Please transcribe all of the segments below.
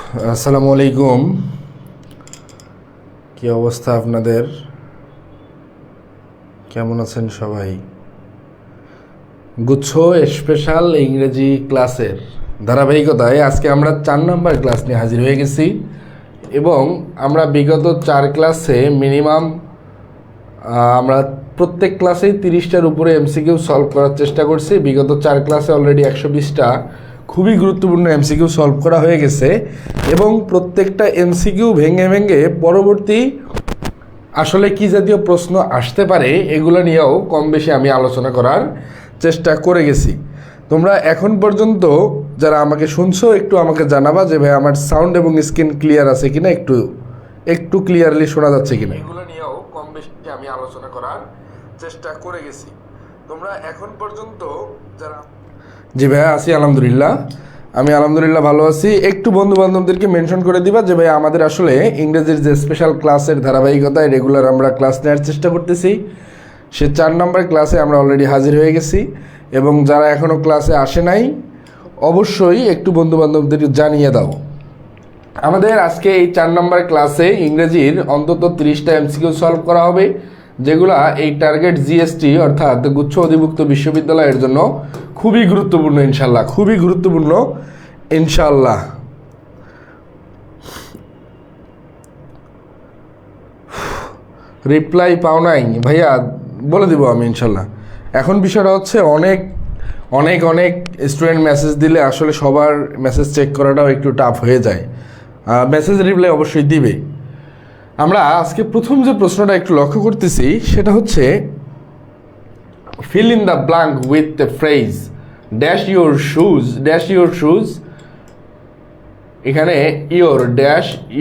আসসালামু আলাইকুম। কি অবস্থা আপনাদের? কেমন আছেন সবাই? গুচ্ছ স্পেশাল ইংরেজি ক্লাসের ধারাবাহিকতায় আজকে আমরা 4 নম্বর ক্লাস নিয়ে হাজির হয়ে গেছি এবং আমরা বিগত 4 ক্লাসে মিনিমাম আমরা প্রত্যেক ক্লাসেই 30টার উপরে এমসিকিউ সলভ করার চেষ্টা করছি। বিগত 4 ক্লাসে অলরেডি 120টা খুবই গুরুত্বপূর্ণ এমসিকিউ সলভ করা হয়ে গেছে এবং প্রত্যেকটা এমসিকিউ ভেঙে ভেঙে পরবর্তী আসলে কি জাতীয় প্রশ্ন আসতে পারে এগুলো নিয়েও কম বেশি আমি আলোচনা করার চেষ্টা করে গেছি। তোমরা এখন পর্যন্ত যারা আমাকে শুনছো একটু আমাকে জানাবা যে ভাই আমার সাউন্ড এবং স্ক্রিন ক্লিয়ার আছে কিনা, একটু ক্লিয়ারলি শোনা যাচ্ছে কিনা, এগুলো নিয়েও কম বেশি আমি আলোচনা করার চেষ্টা করে গেছি। তোমরা এখন পর্যন্ত যারা জি ভাইয়া আছি আলহামদুলিল্লাহ, আমি আলহামদুলিল্লাহ ভালো আছি। একটু বন্ধু বান্ধবদেরকে মেনশন করে দিবা যে ভাই আমাদের আসলে ইংরেজির যে স্পেশাল ক্লাসের ধারাবাহিকতায় রেগুলার আমরা ক্লাস নেওয়ার চেষ্টা করতেছি, সে 4 নম্বর ক্লাসে আমরা অলরেডি হাজির হয়ে গেছি এবং যারা এখনও ক্লাসে আসে নাই অবশ্যই একটু বন্ধু বান্ধবদেরকে জানিয়ে দাও। আমাদের আজকে এই 4 নম্বর ক্লাসে ইংরেজির অন্তত 30টা এমসিকিউ সলভ করা হবে, যেগুলা এই টার্গেট জিএসটি অর্থাৎ গুচ্ছ অধিভুক্ত বিশ্ববিদ্যালয়ের জন্য খুবই গুরুত্বপূর্ণ ইনশাল্লাহ, খুবই গুরুত্বপূর্ণ ইনশাল্লাহ। রিপ্লাই পাও নাই ভাইয়া, বলে দিব আমি ইনশাল্লাহ। এখন বিষয়টা হচ্ছে অনেক অনেক অনেক স্টুডেন্ট মেসেজ দিলে আসলে সবার মেসেজ চেক করাটাও একটু টাফ হয়ে যায়। মেসেজ রিপ্লাই অবশ্যই দিবে। আমরা আজকে প্রথম যে প্রশ্নটা একটু লক্ষ্য করতেছি সেটা হচ্ছে fill in the blank with the phrase dash your shoes এখানে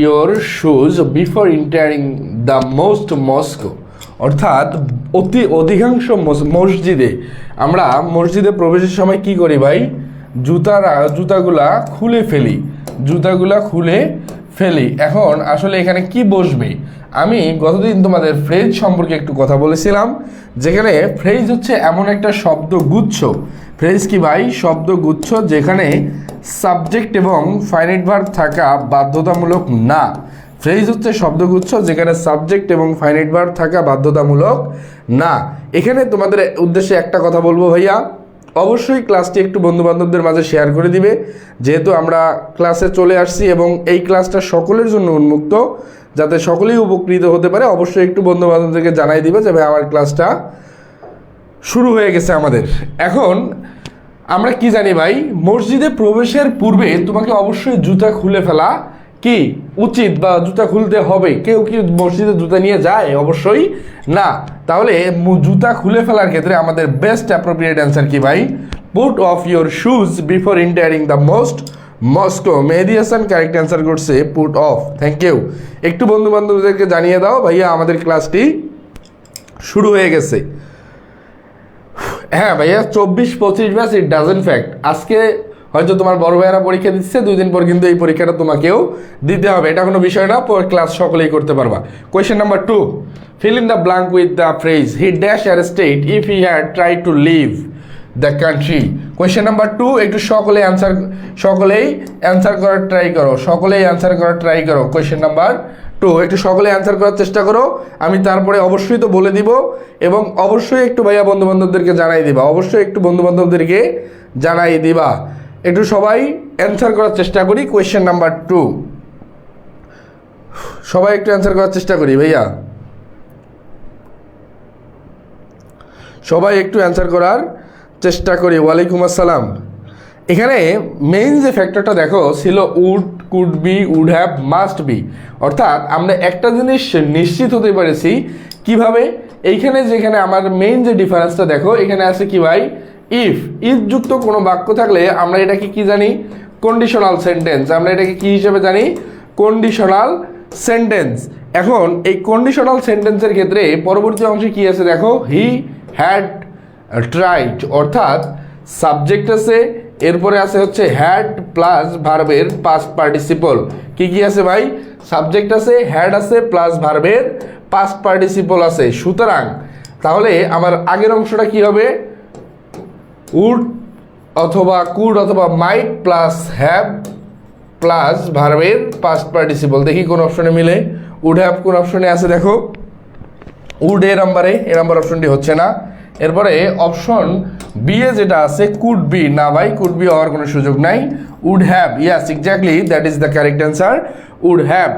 your shoes before entering the most mosque, অর্থাৎ অধিকাংশ মসজিদে আমরা মসজিদে প্রবেশের সময় কি করি ভাই? জুতাগুলা খুলে ফেলি। এখন আসলে এখানে কি বসবে? আমি গতদিন তোমাদের ফ্রেজ সম্পর্কে একটু কথা বলেছিলাম, যেখানে ফ্রেজ হচ্ছে এমন একটা শব্দগুচ্ছ। ফ্রেজ কি ভাই? শব্দগুচ্ছ যেখানে সাবজেক্ট এবং ফাইনাইট ভার্ব থাকা বাধ্যতামূলক না। ফ্রেজ হচ্ছে শব্দগুচ্ছ যেখানে সাবজেক্ট এবং ফাইনাইট ভার্ব থাকা বাধ্যতামূলক না। এখানে তোমাদের উদ্দেশ্যে একটা কথা বলবো ভাইয়া, অবশ্যই ক্লাসটি একটু বন্ধুবান্ধবদের মাঝে শেয়ার করে দিবে, যেহেতু আমরা ক্লাসে চলে আসছি এবং এই ক্লাসটা সকলের জন্য উন্মুক্ত, যাতে সকলেই উপকৃত হতে পারে। অবশ্যই একটু বন্ধুবান্ধবদেরকে জানাই দিবে যে ভাই আমার ক্লাসটা শুরু হয়ে গেছে আমাদের। এখন আমরা কি জানি ভাই, মসজিদে প্রবেশের পূর্বে তোমাকে অবশ্যই জুতা খুলে ফেলা কি উচিত বা জুতা খুলতে হবে। কেউ কি মসজিদে জুতা নিয়ে যায়? অবশ্যই না। তাহলে জুতা খুলে ফেলার ক্ষেত্রে আমাদের বেস্ট অ্যাপ্রোপ্রিয়েট অ্যান্সার কি ভাই? Put off your shoes before entering the Moscow. Mehedi Hasan correct answer করছে পুট অফ। Thank you. একটু বন্ধু বান্ধবদেরকে জানিয়ে দাও ভাইয়া আমাদের ক্লাসটি শুরু হয়ে গেছে। হ্যাঁ ভাইয়া, 24-25 ব্যাচ ইট ডাজেন্ট ফ্যাক্ট। আজকে হয়তো তোমার বড় ভাইয়েরা পরীক্ষা দিচ্ছে, 2 দিন পর কিন্তু এই পরীক্ষাটা তোমাকেও দিতে হবে, এটা কোনো বিষয় না। ক্লাস সকলেই করতে পারবা। Question number 2, fill in the blank with the phrase he dash a state if he had tried to leave the country. Question number 2 একটু সকলেই অ্যান্সার করার ট্রাই করো। কোয়েশ্চেন নাম্বার 2 একটু সকলে অ্যান্সার করার চেষ্টা করো। আমি তারপরে অবশ্যই তো বলে দিব এবং অবশ্যই একটু ভাইয়া বন্ধুবান্ধবদেরকে জানাই দিবা। একটু সবাই অ্যান্সার করার চেষ্টা করি। কোয়েশ্চেন নাম্বার 2 সবাই একটু অ্যান্সার করার চেষ্টা করি ভাইয়া, সবাই একটু অ্যান্সার করার চেষ্টা করি। ওয়ালাইকুম আসসালাম। এখানে মেইন যে ফ্যাক্টরটা দেখো ছিল would, could be, would have, must be. অর্থাৎ আমরা একটা জিনিস নিশ্চিত হতে পেরেছি কিভাবে? এইখানে যেখানে আমার মেইন যে ডিফারেন্সটা দেখো, এখানে আছে কি ভাই? ইফ যুক্ত কোনো বাক্য থাকলে আমরা এটাকে কি জানি? Conditional sentence. আমরা এটাকে কি হিসেবে জানি? Conditional sentence. এখন এই কন্ডিশনাল সেন্টেন্সের ক্ষেত্রে পরবর্তী অংশে কি আছে দেখো? হি হ্যাড ট্রাইড, অর্থাৎ সাবজেক্ট আছে, এরপরে আছে হচ্ছে হ্যাড প্লাস ভার্বের পাস্ট পার্টিসিপল। কি আছে ভাই? সাবজেক্ট আছে, হ্যাড আছে, প্লাস ভার্বের পাস্ট পার্টিসিপল আছে। সুতরাং তাহলে আমার আগের অংশটা কি হবে? উড অথবা কুড অথবা মাইট প্লাস হ্যাভ প্লাস ভার্বের পাস্ট পার্টিসিপল। দেখি কোন অপশনে মিলে। উড হ্যাভ কোন অপশনে আছে দেখো, উড এ নাম্বার অপশনটি হচ্ছে না। এরপরে অপশন বি এ যেটা আছে কুড বি, না ভাই কুড বি হওয়ার কোনো সুযোগ নাই। Would have, yes exactly that is the correct answer, would have.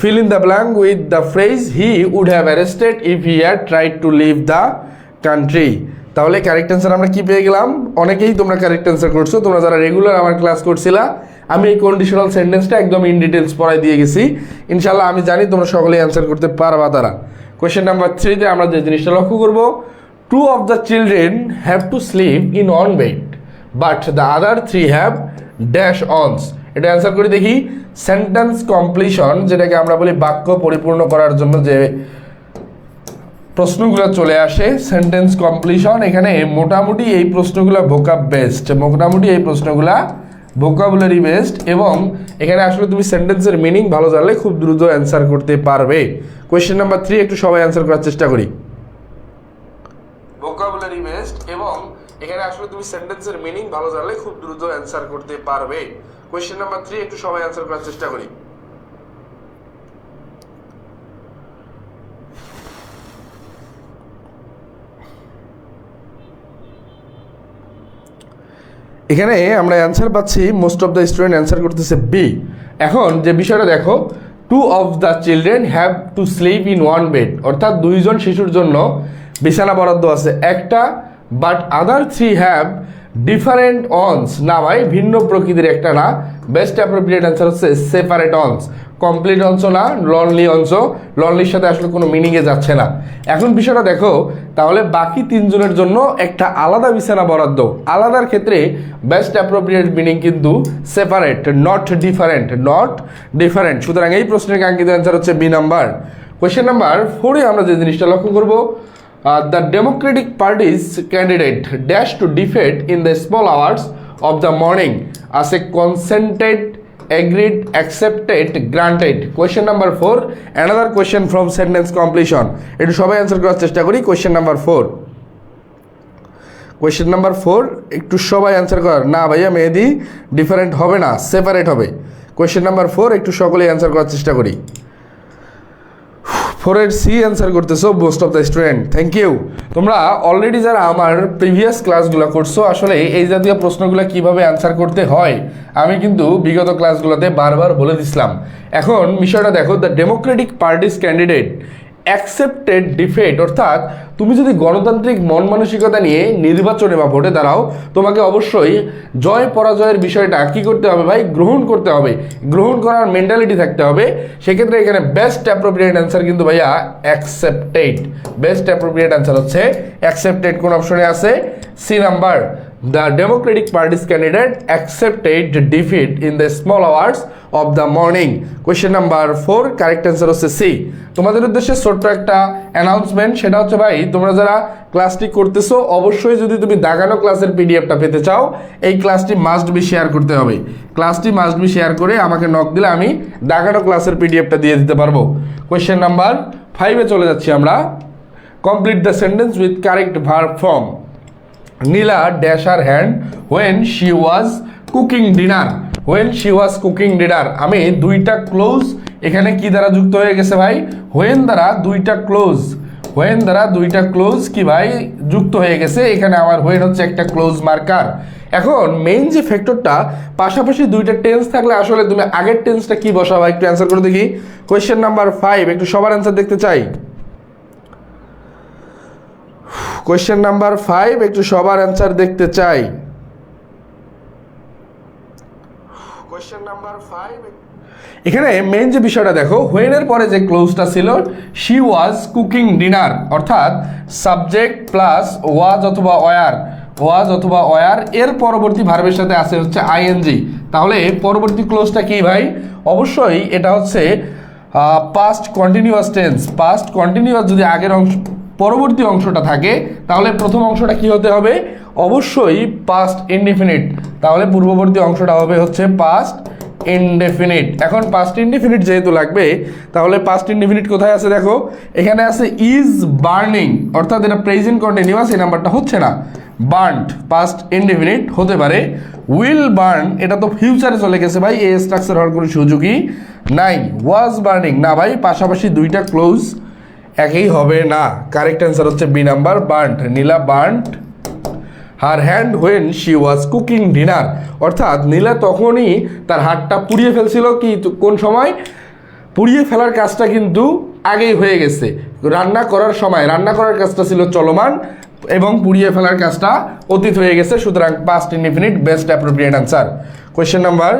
Fill in the blank with the phrase he would have arrested if he had tried to leave the country. তাহলে correct answer আমরা কি পেয়ে গেলাম? অনেকেই তোমরা correct answer করছো, তোমরা যারা রেগুলার আমার ক্লাস করছিলা। আমি এই কন্ডিশনাল সেন্টেন্সটা একদম ইন ডিটেলস পড়াই দিয়ে গেছি। ইনশাল্লাহ আমি জানি তোমরা সকলেই অ্যান্সার করতে পারবা তারা। কোয়েশ্চেন নাম্বার 3-তে আমরা যে জিনিসটা লক্ষ্য করব, 2 of the children have to sleep in one bed but the other 3 have dash ons. এটা অ্যান্সার করে দেখি। সেন্টেন্স কমপ্লিশন, যেটাকে আমরা বলি বাক্য পরিপূর্ণ করার জন্য যে প্রশ্নগুলো চলে আসে, সেন্টেন্স কমপ্লিশন। এখানে মোটামুটি এই প্রশ্নগুলো ভোকাব বেস্ট, ভোকাবুলারি বেস্ট, এবং এখানে আসলে তুমি সেন্টেন্সের মিনিং ভালো জানলে খুব দ্রুত অ্যান্সার করতে পারবে। কোয়েশ্চেন নাম্বার 3 একটু সবাই অ্যান্সার করার চেষ্টা করি। ভোকাবুলারি বেস্ট, এবং এখানে আসলে তুমি সেন্টেন্সের মিনিং ভালো জানলে খুব দ্রুত অ্যান্সার করতে পারবে। কোয়েশ্চেন নাম্বার 3 একটু সবাই অ্যান্সার করার চেষ্টা করি। এখানে আমরা অ্যান্সার পাচ্ছি, most of the student answer করতেছে বি। এখন যে বিষয়টা দেখো, 2 of the children have to sleep in one bed, অর্থাৎ 2জন শিশুর জন্য বিছানা বরাদ্দ আছে একটা, but other 3 have different ones, না ভাই ভিন্ন প্রকৃতির একটা না। বেস্ট অ্যাপ্রোপ্রিয়েট অ্যান্সার হচ্ছে সেপারেট অনস। কমপ্লিট অংশ না, লনলি অংশ, লনলির সাথে আসলে কোনো মিনিংয়ে যাচ্ছে না। এখন বিষয়টা দেখো, তাহলে বাকি 3 জনের জন্য একটা আলাদা বিছানা বরাদ্দ। আলাদার ক্ষেত্রে বেস্ট অ্যাপ্রোপ্রিয়েট মিনিং কিন্তু সেপারেট, নট ডিফারেন্ট। সুতরাং এই প্রশ্নের কাঙ্ক্ষিত অ্যান্সার হচ্ছে বি নাম্বার। কোয়েশ্চেন নাম্বার 4-এ আমরা যে জিনিসটা লক্ষ্য করবো, the Democratic Party's candidate dashed to defeat in the small hours of the morning as a consented, agreed, accepted, granted. Question number 4, another question from sentence completion. একটু সবাই answer করার চেষ্টা করি। কোয়েশ্চেন নাম্বার 4 একটু সবাই অ্যান্সার করার। না ভাইয়া মেহেদি, ডিফারেন্ট হবে না, সেপারেট হবে। কোয়েশ্চেন নাম্বার 4 একটু সকলেই অ্যান্সার করার চেষ্টা করি। 4-এর সি অ্যান্সার করতেছো most of the student, thank you. তোমরা অলরেডি যারা আমার প্রিভিয়াস ক্লাসগুলো করছো, আসলে এই জাতীয় প্রশ্নগুলো কিভাবে অ্যান্সার করতে হয় আমি কিন্তু বিগত ক্লাসগুলোতে বারবার বলে দিছিলাম। এখন বিষয়টা দেখো, the Democratic parties candidate accepted defeat, অর্থাৎ তুমি যদি গণতান্ত্রিক মন মানসিকতা নিয়ে নির্বাচনে বা ভোটে দাঁড়াও, তোমাকে অবশ্যই জয় পরাজয়ের বিষয়টা কী করতে হবে ভাই? গ্রহণ করতে হবে, গ্রহণ করার মেন্টালিটি থাকতে হবে। সেক্ষেত্রে এখানে বেস্ট অ্যাপ্রোপ্রিয়েট অ্যান্সার কিন্তু ভাইয়া অ্যাকসেপ্টেড। বেস্ট অ্যাপ্রোপ্রিয়েট অ্যান্সার হচ্ছে অ্যাকসেপ্টেড। কোন অপশনে আছে? C number. The Democratic Party's candidate accepted defeat in the small hours of the morning. Question number 4, correct answer হচ্ছে সি। তোমাদের উদ্দেশ্যে ছোট্ট একটা অ্যানাউন্সমেন্ট, সেটা হচ্ছে ভাই তোমরা যারা ক্লাসটি করতেছো, অবশ্যই যদি তুমি দাগানো ক্লাসের পিডিএফটা পেতে চাও, এই ক্লাসটি মাস্ট বি শেয়ার করতে হবে। ক্লাসটি মাস্ট বি শেয়ার করে আমাকে নক দিলে আমি দাগানো ক্লাসের পিডিএফটা দিয়ে দিতে পারবো। কোয়েশ্চেন নাম্বার 5-এ চলে যাচ্ছি আমরা। Complete the sentence with correct verb form. Nila dash her hand when she was cooking dinner. আমি 2টা ক্লোজ এখানে কি দ্বারা যুক্ত হয়ে গেছে ভাই? হোয়েন দ্বারা 2টা ক্লোজ কি ভাই যুক্ত হয়ে গেছে। এখানে আমার হোয়েন হচ্ছে একটা ক্লোজ মার্কার। এখন মেইন যে ফ্যাক্টরটা, পাশাপাশি 2টা টেন্স থাকলে আসলে তুমি আগের টেন্সটা কি বসাবা একটু অ্যান্সার করে দেখি। কোয়েশ্চেন নাম্বার 5 একটু সবার অ্যান্সার দেখতে চাই। কোয়েশ্চেন নাম্বার 5 একটু সবার অ্যান্সার দেখতে চাই। কোয়েশ্চেন নাম্বার 5 এখানে মেইন যে বিষয়টা দেখো, হোয়েনের পরে যে ক্লোজটা ছিল শি ওয়াজ কুকিং ডিনার, অর্থাৎ সাবজেক্ট প্লাস ওয়াজ অথবা ওয়ার এর পরবর্তী ভার্বের সাথে আছে হচ্ছে আইএনজি। তাহলে পরবর্তী ক্লোজটা কি ভাই? অবশ্যই এটা হচ্ছে past continuous tense. Past continuous যদি আগের অংশ পরবর্তী অংশটা থাকে, তাহলে প্রথম অংশটা কি হতে হবে? অবশ্যই পাস্ট ইনডেফিনিট। তাহলে পূর্ববর্তী অংশটা হবে হচ্ছে পাস্ট ইনডেফিনিট। এখন পাস্ট ইনডেফিনিট যেহেতু লাগবে, তাহলে পাস্ট ইনডেফিনিট কোথায় আছে দেখো, এখানে আছে ইজ বার্নিং, অর্থাৎ এটা প্রেজেন্ট কন্টিনিউয়াস, এই নাম্বারটা হচ্ছে না। বার্নড পাস্ট ইনডেফিনিট হতে পারে। উইল বার্ন এটা তো ফিউচারে চলে গেছে ভাই, এই স্ট্রাকচার হওয়ার কোনো সুযোগই নাই। ওয়াজ বার্নিং না ভাই, পাশাপাশি দুইটা ক্লোজ একই হবে না। কারেক্ট অ্যান্সার হচ্ছে B number, burned. Nila burned her hand when she was cooking dinner, অর্থাৎ নীলা তখনই তার হাতটা পুড়িয়ে ফেলছিল। কি কোন সময়? পুড়িয়ে ফেলার কাজটা কিন্তু আগেই হয়ে গেছে, রান্না করার সময় রান্না করার কাজটা ছিল চলমান এবং পুড়িয়ে ফেলার কাজটা অতীত হয়ে গেছে। সুতরাং past indefinite best appropriate answer. Question number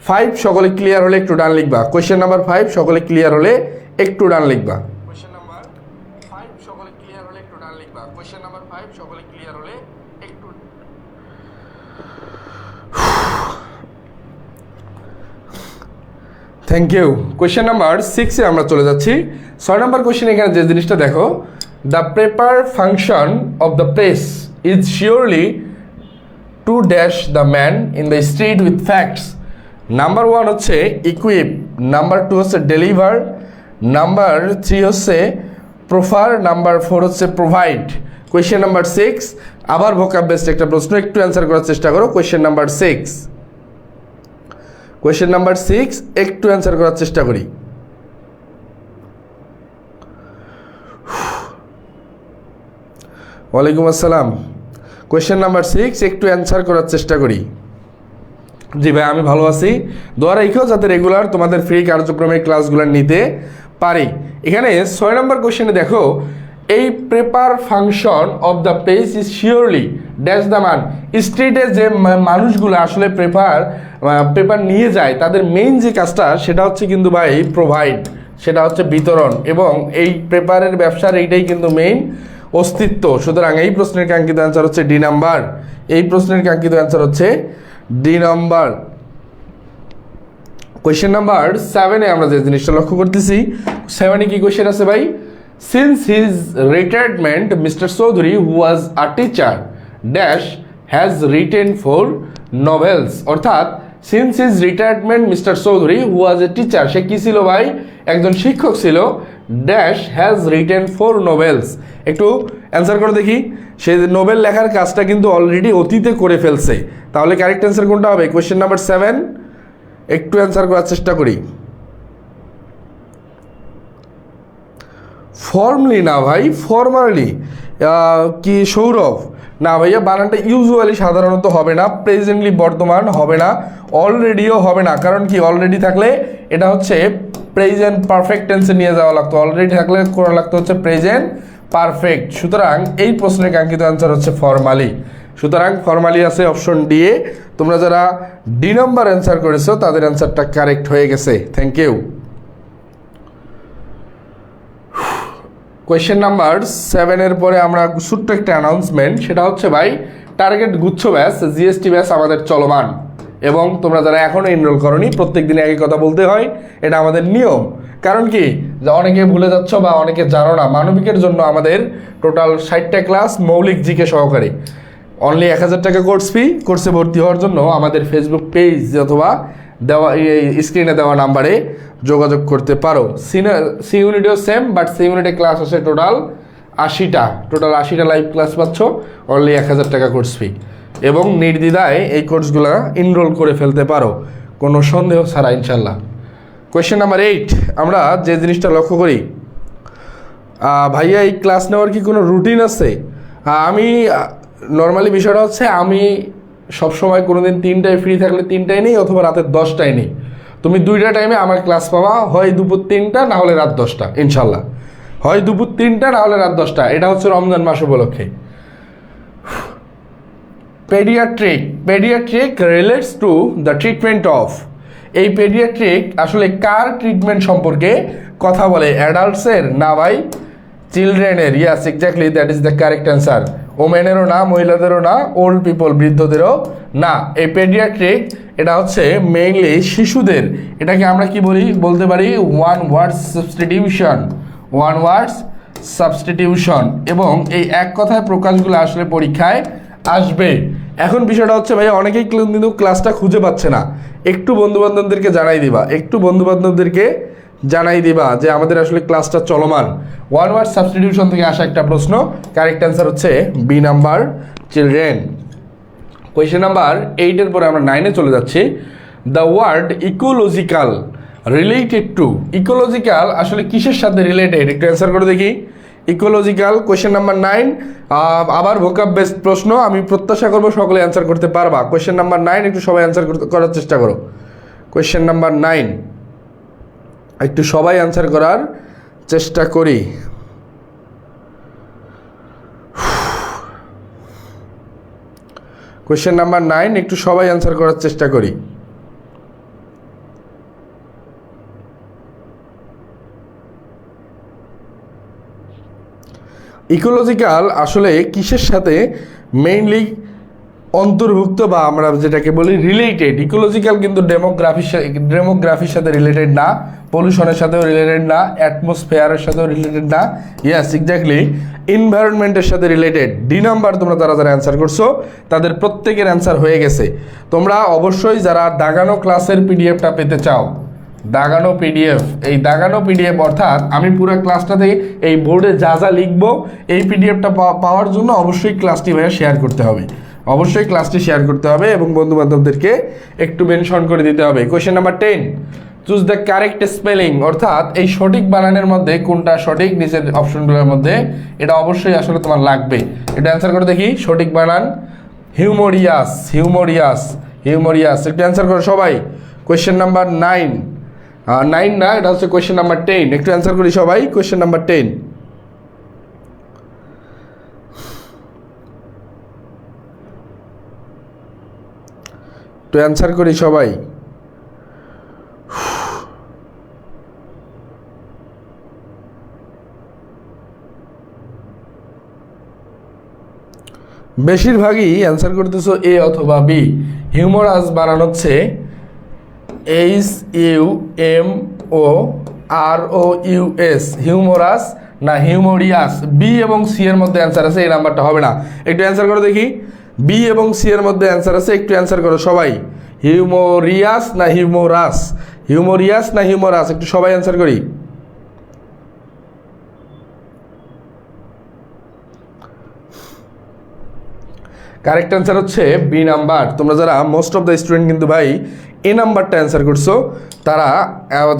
5 সকলে ক্লিয়ার হলে একটু ডান লিখবা। কোয়েশ্চেন নাম্বার 5 সকলে ক্লিয়ার হলে একটু ডান লিখবা। কোয়েশ্চেন নাম্বার 5 সকলে ক্লিয়ার হলে একটু ডান লিখবা। কোয়েশ্চেন নাম্বার 5 সকলে ক্লিয়ার হলে একটু। Thank you. কোয়েশ্চেন নাম্বার 6-এ আমরা চলে যাচ্ছি। 6 নম্বর কোয়েশ্চেন, এখানে যে জিনিসটা দেখো, the proper function of the press is surely to dash the man in the street with facts. Number 1 হচ্ছে ইকুইপ, নাম্বার 2 হচ্ছে ডেলিভার, নাম্বার 3 হচ্ছে প্রোফার, নাম্বার 4 হচ্ছে প্রোভাইড। কোয়েশ্চেন নাম্বার 6 আবার ভোকাব বেসড একটা প্রশ্ন, একটু অ্যান্সার করার চেষ্টা করো। কোয়েশ্চেন নাম্বার 6, কোয়েশ্চেন নাম্বার 6 একটু অ্যান্সার করার চেষ্টা করি। ওয়ালাইকুম আসসালাম। কোয়েশ্চেন নাম্বার 6 একটু অ্যান্সার করার চেষ্টা করি। জি ভাই, আমি ভালো আছি। দোয়া রেখেও যাতে রেগুলার তোমাদের ফ্রি কার্যক্রমের ক্লাসগুলো নিতে পারি। এখানে 6 নম্বর কোয়েশ্চেনে দেখো, এই প্রেপার function of the place is surely dash the মান। স্ট্রিটে যে মানুষগুলো আসলে পেপার নিয়ে যায়, তাদের মেইন যে কাজটা সেটা হচ্ছে কিন্তু ভাই প্রোভাইড, সেটা হচ্ছে বিতরণ, এবং এই পেপারের ব্যবসার এইটাই কিন্তু মেইন অস্তিত্ব। সুতরাং এই প্রশ্নের কাঙ্ক্ষিত অ্যান্সার হচ্ছে ডি নাম্বার। এই প্রশ্নের কাঙ্ক্ষিত অ্যান্সার হচ্ছে ডি নাম্বার। কোয়েশ্চেন নাম্বার 7-এ আমরা যে জিনিসটা লক্ষ্য করতেছি, 7-এ কি কোয়েশ্চেন আছে ভাই? Since his retirement mister Chowdhury who was a teacher dash has written 4 novels. অর্থাৎ since his retirement mister Chowdhury who was a teacher, সে কি ছিল ভাই? একজন শিক্ষক ছিল। Dash has written 4 novels. একটু অ্যান্সার করে দেখি। সে নোবেল লেখার কাজটা কিন্তু অলরেডি অতীতে করে ফেলছে। তাহলে কারেক্ট অ্যান্সার কোনটা হবে? Question number 7। একটু অ্যান্সার করার চেষ্টা করি। ফর্মলি না ভাই, ফর্মালি। কি সৌরভ? না ভাইয়া, বানানটা ইউজুয়ালি সাধারণত হবে না, প্রেজেন্টলি বর্তমান হবে না, অলরেডিও হবে না। কারণ কি, অলরেডি থাকলে এটা হচ্ছে প্রেজেন্ট পারফেক্ট টেন্সে নিয়ে যাওয়া লাগতো, অলরেডি থাকলে করা লাগতো হচ্ছে প্রেজেন্ট পারফেক্ট। সুতরাং এই প্রশ্নের কাঙ্ক্ষিত অ্যান্সার হচ্ছে ফর্মালি। সুতরাং ফর্মালি আছে অপশন ডি এ। তোমরা যারা ডি নাম্বার অ্যান্সার করেছো তাদের অ্যান্সারটা কারেক্ট হয়ে গেছে। Thank you. কোয়েশ্চেন নাম্বার 7-এর পরে আমরা ছোট্ট একটা অ্যানাউন্সমেন্ট, সেটা হচ্ছে ভাই টার্গেট গুচ্ছ ব্যাচ জিএসটি ব্যাচ আমাদের চলমান, এবং তোমরা যারা এখনও এনরোল করোনি প্রত্যেক দিনে একই কথা বলতে হয়, এটা আমাদের নিয়ম। কারণ কি, যে অনেকে ভুলে যাচ্ছ বা অনেকে জানো না, মানবিকের জন্য আমাদের টোটাল 60টা ক্লাস মৌলিক জিকে সহকারে, অনলি 1000 টাকা কোর্স ফি। কোর্সে ভর্তি হওয়ার জন্য আমাদের ফেসবুক পেজ অথবা দেওয়া স্ক্রিনে দেওয়া নাম্বারে যোগাযোগ করতে পারো। সি ইউনিটেও সেম, বাট সি ইউনিটে ক্লাস আছে টোটাল 80টা লাইভ ক্লাস পাচ্ছ, অনলি 1000 টাকা কোর্স ফি, এবং নির্দ্বিধায় এই কোর্সগুলো এনরোল করে ফেলতে পারো কোনো সন্দেহ ছাড়া ইনশাল্লাহ। কোয়েশ্চেন নাম্বার 8 আমরা যে জিনিসটা লক্ষ্য করি, ভাইয়া এই ক্লাস নেওয়ার কি কোনো রুটিন আছে? আমি নর্মালি বিষয়টা হচ্ছে, আমি সবসময় কোনো দিন 3টায় ফ্রি থাকলে 3টায় নেই, অথবা রাতের 10টায় নেই। তুমি 2টা টাইমে আমার ক্লাস পাবা, হয় দুপুর 3টা, না হলে রাত 10টা ইনশাল্লাহ। হয় দুপুর 3টা, না হলে রাত 10টা। এটা হচ্ছে রমজান মাস উপলক্ষে। Paediatric relates to the treatment of. এই পেডিয়াট্রিক আসলে কার ট্রিটমেন্ট সম্পর্কে কথা বলে? অ্যাডাল্টসের? না ভাই, চিলড্রেনের। Yes, exactly, that is the correct answer. ওমেনেরও না, মহিলাদেরও না, ওল্ড পিপল বৃদ্ধদেরও না। এই পেডিয়াট্রিক এটা হচ্ছে মেইনলি শিশুদের। এটাকে আমরা কি বলতে পারি? One word substitution. এবং এই এক কথায় প্রকাশগুলো আসলে পরীক্ষায় আসবে। এখন বিষয়টা হচ্ছে ভাই, অনেকেই কিন্তু ক্লাসটা খুঁজে পাচ্ছে না। একটু বন্ধুবান্ধবদেরকে জানাই দিবা, একটু বন্ধুবান্ধবদেরকে জানাই দিবা যে আমাদের আসলে ক্লাসটা চলমান। ওয়ান ওয়ার্ড সাবস্টিটিউশন থেকে আসা একটা প্রশ্ন, কারেক্ট অ্যান্সার হচ্ছে B number children. Question number 8-এর পরে আমরা 9-এ চলে যাচ্ছি। The word ecological related to, ecological আসলে কিসের সাথে রিলেটেড, একটু অ্যান্সার করে দেখি। ইকোলজিক্যাল কোয়েশ্চেন নাম্বার 9, আবার ভোকাব বেসড প্রশ্ন, আমি প্রত্যাশা করবো সকলে অ্যান্সার করতে পারবা। কোয়েশ্চেন নাম্বার 9 একটু সবাই অ্যান্সার করার চেষ্টা করো। কোয়েশ্চেন নাম্বার 9 একটু সবাই অ্যান্সার করার চেষ্টা করি। কোয়েশ্চেন নাম্বার 9 একটু সবাই অ্যান্সার করার চেষ্টা করি। ইকোলজিক্যাল আসলে কিসের সাথে মেইনলি অন্তর্ভুক্ত বা আমরা যেটাকে বলি রিলেটেড। ইকোলজিক্যাল কিন্তু ডেমোগ্রাফির সাথে রিলেটেড না, পলিউশনের সাথেও রিলেটেড না, অ্যাটমসফেয়ারের সাথেও রিলেটেড না, ইয়েস এক্স্যাক্টলি এনভায়রনমেন্টের সাথে রিলেটেড। ডি নাম্বার তোমরা যারা অ্যান্সার করছো তাদের প্রত্যেকের অ্যান্সার হয়ে গেছে। তোমরা অবশ্যই যারা দাগানো ক্লাসের পিডিএফটা পেতে চাও, দাগানো পিডিএফ, এই দাগানো পিডিএফ অর্থাৎ আমি পুরো ক্লাসটাতে এই বোর্ডে যা যা লিখবো এই পিডিএফটা পাওয়ার জন্য অবশ্যই ক্লাসটি ভাইয়া শেয়ার করতে হবে, অবশ্যই ক্লাসটি শেয়ার করতে হবে এবং বন্ধুবান্ধবদেরকে একটু মেনশন করে দিতে হবে। Question number 10, choose the correct spelling, অর্থাৎ এই সঠিক বানানের মধ্যে কোনটা সঠিক নিচের অপশনগুলোর মধ্যে, এটা অবশ্যই আসলে তোমার লাগবে। এটা অ্যান্সার করে দেখি, সঠিক বানান হিউমোরিয়াস, হিউমোরিয়াস, হিউমোরিয়াস, একটু অ্যান্সার করো সবাই। কোয়েশ্চেন নাম্বার 9 না, এটা হচ্ছে কোয়েশ্চেন নাম্বার 10, একটু অ্যান্সার করি সবাই। কোয়েশ্চেন নাম্বার 10 একটু অ্যান্সার করি সবাই। বেশিরভাগই অ্যান্সার করতেছো এ অথবা বি। হিউমারাস বানানো হচ্ছে HUMOROUS, হিউমোরাস না হিউমোরিয়াস। বি এবং সি এর মধ্যে অ্যান্সার আছে, এই নাম্বারটা হবে না। একটু অ্যান্সার করো দেখি, বি এবং সি এর মধ্যে অ্যান্সার আছে, একটু অ্যান্সার করো সবাই। হিউমোরিয়াস না হিউমোরাস, হিউমোরিয়াস না হিউমোরাস, একটু সবাই অ্যান্সার করি। কারেক্ট অ্যান্সার হচ্ছে বি নাম্বার। তোমরা যারা মোস্ট অফ দ্য স্টুডেন্ট কিন্তু ভাই এ নাম্বারটা অ্যান্সার করছো, তারা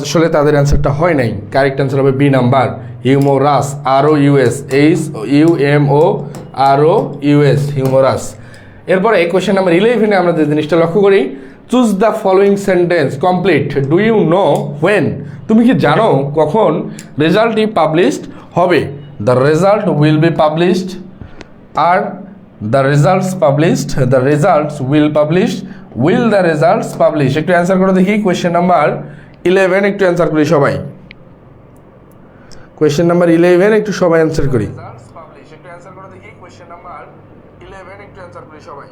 আসলে তাদের অ্যান্সারটা হয় নাই। কারেক্ট অ্যান্সার হবে B number, humorous, ROUS, HUMOROUS, humorous. এরপরে কোয়েশ্চেন নাম্বার 11-এ আমরা যে জিনিসটা লক্ষ্য করি, choose the following sentence complete. Do you know when, তুমি কি জানো কখন রেজাল্টটি পাবলিশড হবে? The result will be published, আর the results published, the results will publish, will the results publish। একটু অ্যান্সার করে দেখি। কোয়েশ্চেন নাম্বার 11 একটু অ্যান্সার করি সবাই। কোয়েশ্চেন নাম্বার 11 একটু সবাই অ্যান্সার করি। রেজাল্টস পাবলিশ, একটু অ্যান্সার করে দেখি। কোয়েশ্চেন নাম্বার 11 একটু অ্যান্সার করি সবাই।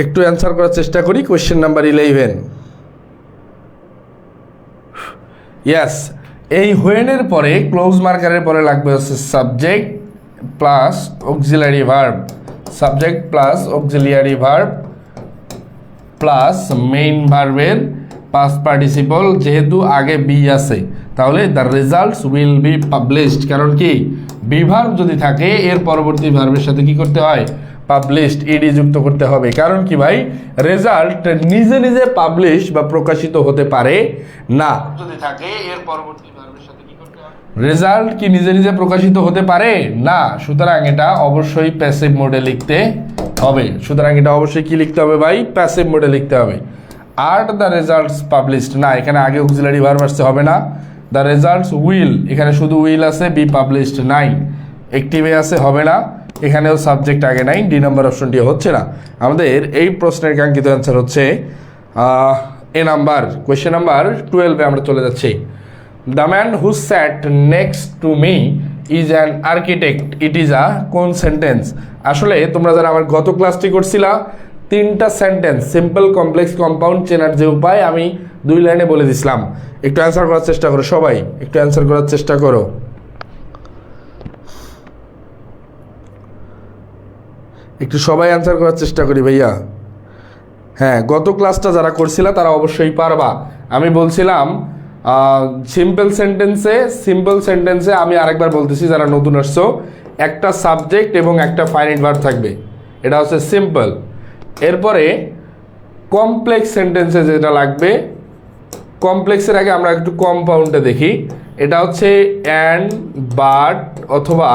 একটু অ্যান্সার করার চেষ্টা করি। Question number 11, yes. এই হোয়েনের পরে ক্লোজ মার্কারের পরে লাগবে হচ্ছে subject plus auxiliary verb, subject plus auxiliary verb plus main ভার্বের পাস্ট পার্টিসিপল। যেহেতু আগে বি আছে তাহলে the results will be published, কারণ কি বি ভার্ব যদি থাকে এর পরবর্তী ভার্বের সাথে কি করতে হয়? পাবলিশড, ইডি যুক্ত করতে হবে। কারণ কি ভাই, রেজাল্ট নিজে নিজে পাবলিশ বা প্রকাশিত হতে পারে না। যদি থাকে এর পরবর্তী ভার্বের সাথে কি করতে হয়? রেজাল্ট কি নিজে নিজে প্রকাশিত হতে পারে না, সুতরাং এটা অবশ্যই প্যাসিভ মোডে লিখতে হবে। সুতরাং এটা অবশ্যই কি লিখতে হবে ভাই? প্যাসিভ মোডে লিখতে হবে। আর দ্য রেজাল্টস পাবলিশড না, এখানে আগে অক্সিলারি ভার্ব আসতে হবে না। দ্য রেজাল্টস উইল, এখানে শুধু উইল আছে, বি পাবলিশড নাই, অ্যাক্টিভে আছে, হবে না। এখানেও সাবজেক্ট আগে নাই, ডি নাম্বার অপশনটি হচ্ছে না। আমাদের এই প্রশ্নের কাঙ্ক্ষিত অ্যান্সার হচ্ছে এ নাম্বার। কোয়েশ্চেন নাম্বার 12-এ আমরা চলে যাচ্ছি। The man who sat next to me is an architect, it is a কোন সেন্টেন্স? আসলে তোমরা যারা আমার গত ক্লাসটি করছিলা, 3টা সেন্টেন্স সিম্পল কমপ্লেক্স কম্পাউন্ড চেনার যে উপায় আমি 2 লাইনে বলে দিছিলাম। একটু অ্যান্সার করার চেষ্টা করো সবাই, একটু অ্যান্সার করার চেষ্টা করো। একটু সবাই অ্যান্সার করার চেষ্টা করি ভাইয়া। হ্যাঁ, গত ক্লাসটা যারা করছিল তারা অবশ্যই পারবা। আমি বলছিলাম সিম্পল সেন্টেন্সে আমি আরেকবার বলতেছি, যারা নতুন আসছো, একটা সাবজেক্ট এবং একটা ফাইনাইট ভার্ব থাকবে, এটা হচ্ছে সিম্পল। এরপরে কমপ্লেক্স সেন্টেন্সে যেটা লাগবে, কমপ্লেক্সের আগে আমরা একটু কম্পাউন্ডে দেখি। এটা হচ্ছে অ্যান্ড, বাট অথবা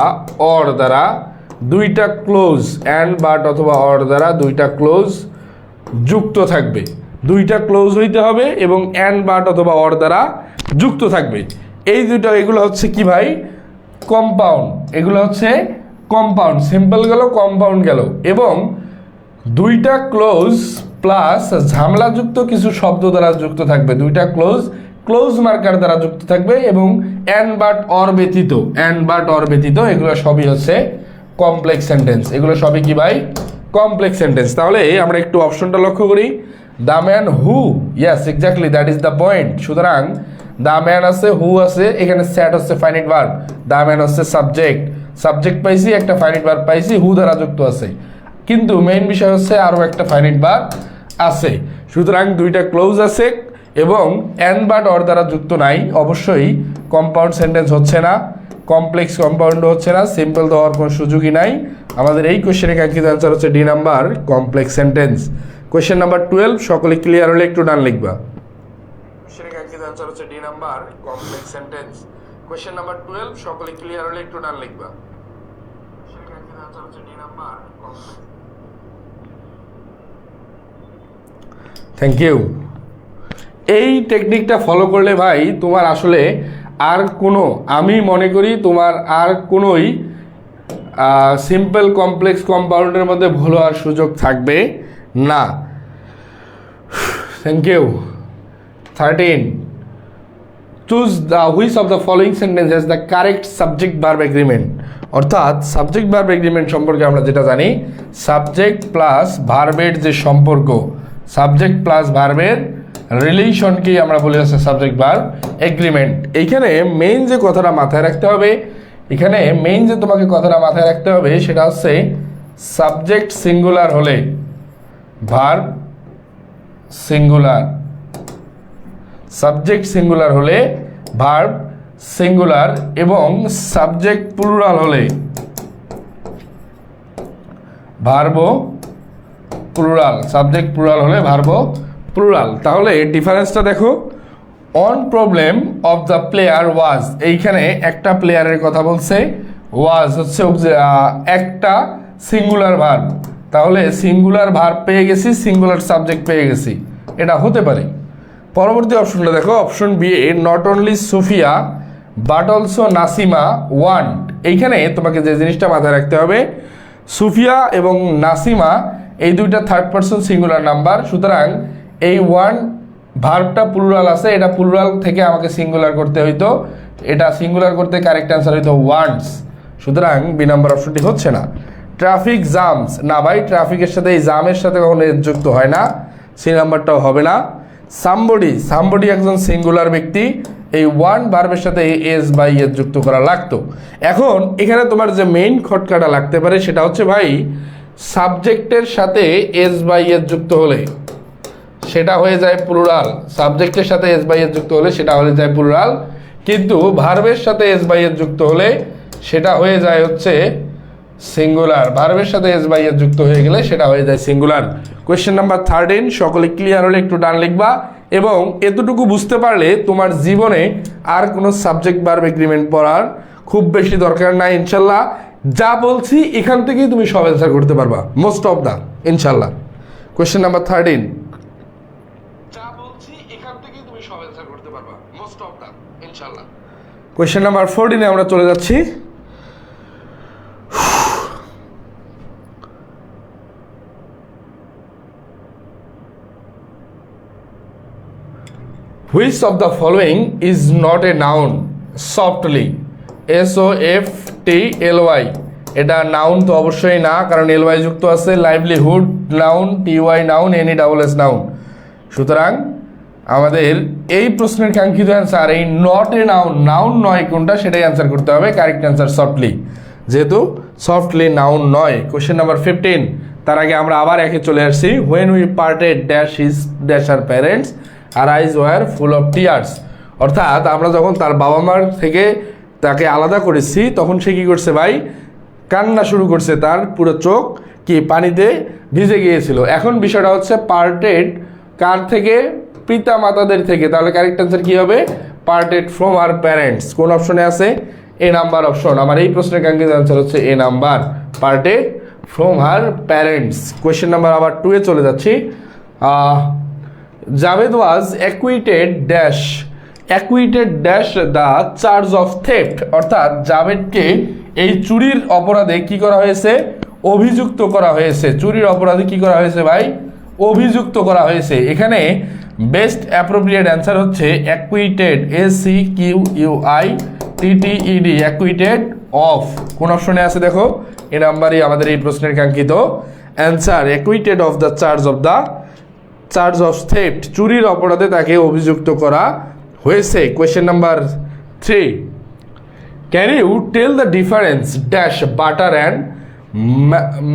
অর দ্বারা দুইটা ক্লোজ, অ্যান্ড বাট অথবা অর দ্বারা দুইটা ক্লোজ যুক্ত থাকবে, দুইটা ক্লোজ হইতে হবে এবং অ্যান্ড বাট অথবা অর দ্বারা যুক্ত থাকবে। এই দুইটা, এগুলো হচ্ছে কি ভাই? কম্পাউন্ড। এগুলো হচ্ছে কম্পাউন্ড। সিম্পল গেল, কম্পাউন্ড গেল, এবং দুইটা ক্লোজ প্লাস ঝামেলাযুক্ত কিছু শব্দ দ্বারা যুক্ত থাকবে, দুইটা ক্লোজ মার্কার দ্বারা যুক্ত থাকবে, এবং অ্যান্ড বাট অর ব্যতীত এগুলো সবই হচ্ছে কমপ্লেক্স সেন্টেন্স। এগুলো সবই কি ভাই? Complex sentence. তাহলে আমরা একটু অপশনটা লক্ষ্য করি। The man who, yes exactly, that is the point. সুতরাং দ্য ম্যান আছে, হু আছে, এখানে স্যাট হচ্ছে ফাইনাইট ভার্ব, দ্য ম্যান হচ্ছে সাবজেক্ট পাইছি, একটা ফাইনাইট ভার্ব পাইছি, হু দ্বারা যুক্ত আছে, কিন্তু মেইন বিষয় হচ্ছে আরও একটা ফাইনাইট ভার্ব আছে। সুতরাং দুইটা ক্লোজ আছে এবং অ্যান্ড বাট অর দ্বারা যুক্ত নাই, অবশ্যই কম্পাউন্ড সেন্টেন্স হচ্ছে না, কমপ্লেক্স কম্পাউন্ড হচ্ছে না, সিম্পল তো হওয়ার কোনো সুযোগই নাই। আমাদের এই কোশ্চেনের কাঙ্ক্ষিত অ্যান্সার হচ্ছে D number, complex sentence. Question number 12, সকলে ক্লিয়ার হলে একটু ডান লিখবা। কোশ্চেনের কাঙ্ক্ষিত অ্যান্সার হচ্ছে D number, complex sentence. Question number 12, সকলে ক্লিয়ার হলে একটু ডান লিখবা। কোশ্চেনের কাঙ্ক্ষিত অ্যান্সার হচ্ছে D number, complex. Thank you. এই টেকনিকটা ফলো করলে ভাই তোমার আসলে আর কোনো, আমি মনে করি তোমার আর কোনোই সিম্পল কমপ্লেক্স কম্পাউন্ডের মধ্যে ভুল হওয়ার সুযোগ থাকবে না। Thank you. 13, choose the which of the following sentence has the correct subject verb agreement. অর্থাৎ সাবজেক্ট ভার্ব এগ্রিমেন্ট সম্পর্কে আমরা যেটা জানি, সাবজেক্ট প্লাস ভার্বের যে সম্পর্ক, সাবজেক্ট প্লাস ভার্বের রিলেশনকেই আমরা বলি হচ্ছে সাবজেক্ট ভার্ব এগ্রিমেন্ট। এইখানে মেইন যে কথাটা মাথায় রাখতে হবে, সেটা হচ্ছে সাবজেক্ট সিঙ্গুলার হলে ভার্ব সিঙ্গুলার, সাবজেক্ট সিঙ্গুলার হলে ভার্ব সিঙ্গুলার, এবং সাবজেক্ট প্লুরাল হলে ভার্বও প্লুরাল, সাবজেক্ট প্লুরাল হলে ভার্বও প্লুরাল। তাহলে ডিফারেন্সটা দেখো। On problem of the player was, এইখানে একটা প্লেয়ারের কথা বলছে, ওয়াজ হচ্ছে একটা সিঙ্গুলার ভার্ব, তাহলে সিঙ্গুলার ভার্ব পেয়ে গেছি, সিঙ্গুলার সাবজেক্ট পেয়ে গেছি, এটা হতে পারে। পরবর্তী অপশনটা দেখো, option B, not only Sufiya but also Nasima want. এইখানে তোমাকে যে জিনিসটা মাথায় রাখতে হবে, সুফিয়া এবং নাসিমা এই দুইটা থার্ড পারসন সিঙ্গুলার নাম্বার, সুতরাং এই ওয়ান ভার্বটা প্লুরাল আছে, এটা প্লুরাল থেকে আমাকে সিঙ্গুলার করতে হইতো, এটা সিঙ্গুলার করতে কারেক্ট অ্যান্সার হইতো ওয়ান্টস, সুতরাং বি নাম্বার অপশনটি হচ্ছে না। ট্রাফিক জামস, না ভাই, ট্রাফিকের সাথে এই জামের সাথে কখনো এস যুক্ত হয় না, সি নাম্বারটাও হবে না। সামবডি একজন সিঙ্গুলার ব্যক্তি, এই ওয়ান ভার্বের সাথে এস বা ইয়েস যুক্ত করা লাগতো। এখন এখানে তোমার যে মেইন খটকাটা লাগতে পারে সেটা হচ্ছে ভাই, সাবজেক্টের সাথে এস বা ইয়েস যুক্ত হলে সেটা হয়ে যায় প্লুরাল, সাবজেক্টের সাথে এস বা ইয়েস যুক্ত হলে সেটা হয়ে যায় প্লুরাল, কিন্তু ভার্বের সাথে এস বা ইয়েস যুক্ত হলে সেটা হয়ে যায় হচ্ছে সিঙ্গুলার, ভার্বের সাথে এস বা ইয়েস যুক্ত হয়ে গেলে সেটা হয়ে যায় সিঙ্গুলার। কোয়েশ্চেন নাম্বার 13, সকলে ক্লিয়ার হলে একটু ডান লিখবা, এবং এতটুকু বুঝতে পারলে তোমার জীবনে আর কোনো সাবজেক্ট ভার্ব এগ্রিমেন্ট পড়ার খুব বেশি দরকার নাই ইনশাল্লাহ। যা বলছি এখান থেকেই তুমি সব অ্যান্সার করতে পারবা, মোস্ট অফ দা ইনশাল্লাহ। কোয়েশ্চেন নাম্বার 13, যা বলছি এখান থেকেই তুমি সব অ্যান্সার করতে পারবা, মোস্ট অফ দা ইনশাল্লাহ। কোয়েশ্চেন নাম্বার 14 আমরা চলে যাচ্ছি। Which of the following is not a noun? Softly, SOFTLY, এটা নাউন তো অবশ্যই না, কারণ ly যুক্ত আছে। Livelihood noun, TY noun, NESS noun. সুতরাং আমাদের এই প্রশ্নের কাঙ্ক্ষিত অ্যান্সার এই নট এ নাউন, নাউন নয় কোনটা সেটাই অ্যান্সার করতে হবে। কারেক্ট অ্যান্সার সফটলি, যেহেতু সফটলি নাউন নয়। কোশ্চেন নাম্বার 15, তার আগে আমরা আবার একে চলে আসছি। When we parted dash his dash our parents our eyes were full of tears, অর্থাৎ আমরা যখন তার বাবা মার থেকে তাকে আলাদা করেছি তখন সে কী করছে ভাই, কান্না শুরু করছে, তার পুরো চোখ কি পানিতে ভিজে গিয়েছিল। এখন বিষয়টা হচ্ছে পার্টেড কার থেকে, পিতা মাতাদের থেকে, তাহলে কারেক্ট অ্যান্সার কী হবে, পার্টেড ফ্রম আর প্যারেন্টস। কোন অপশনে আছে, এ নাম্বার অপশন। আমার এই প্রশ্নের কাঙ্ক্ষিত অ্যান্সার হচ্ছে A number, parted from her parents. Question number আবার 2 এ চলে যাচ্ছি। Javed was acquitted dash, acquitted dash the charge of theft, অর্থাৎ জাভেদকে এই চুরির অপরাধে কি করা হয়েছে, অভিযুক্ত করা হয়েছে। চুরির অপরাধে কি করা হয়েছে ভাই, অভিযুক্ত করা হয়েছে। এখানে বেস্ট অ্যাপ্রোপ্রিয়েট অ্যান্সার হচ্ছে অ্যাকুইটেড, ACQUITTED, অ্যাকুইটেড অফ। কোন অপশনে আছে দেখো, এ নাম্বারই আমাদের এই প্রশ্নের কাঙ্ক্ষিত answer, acquitted of the charge of theft, চুরির অপরাধে তাকে অভিযুক্ত করা হয়েছে। Question number 3, can you tell the difference dash butter and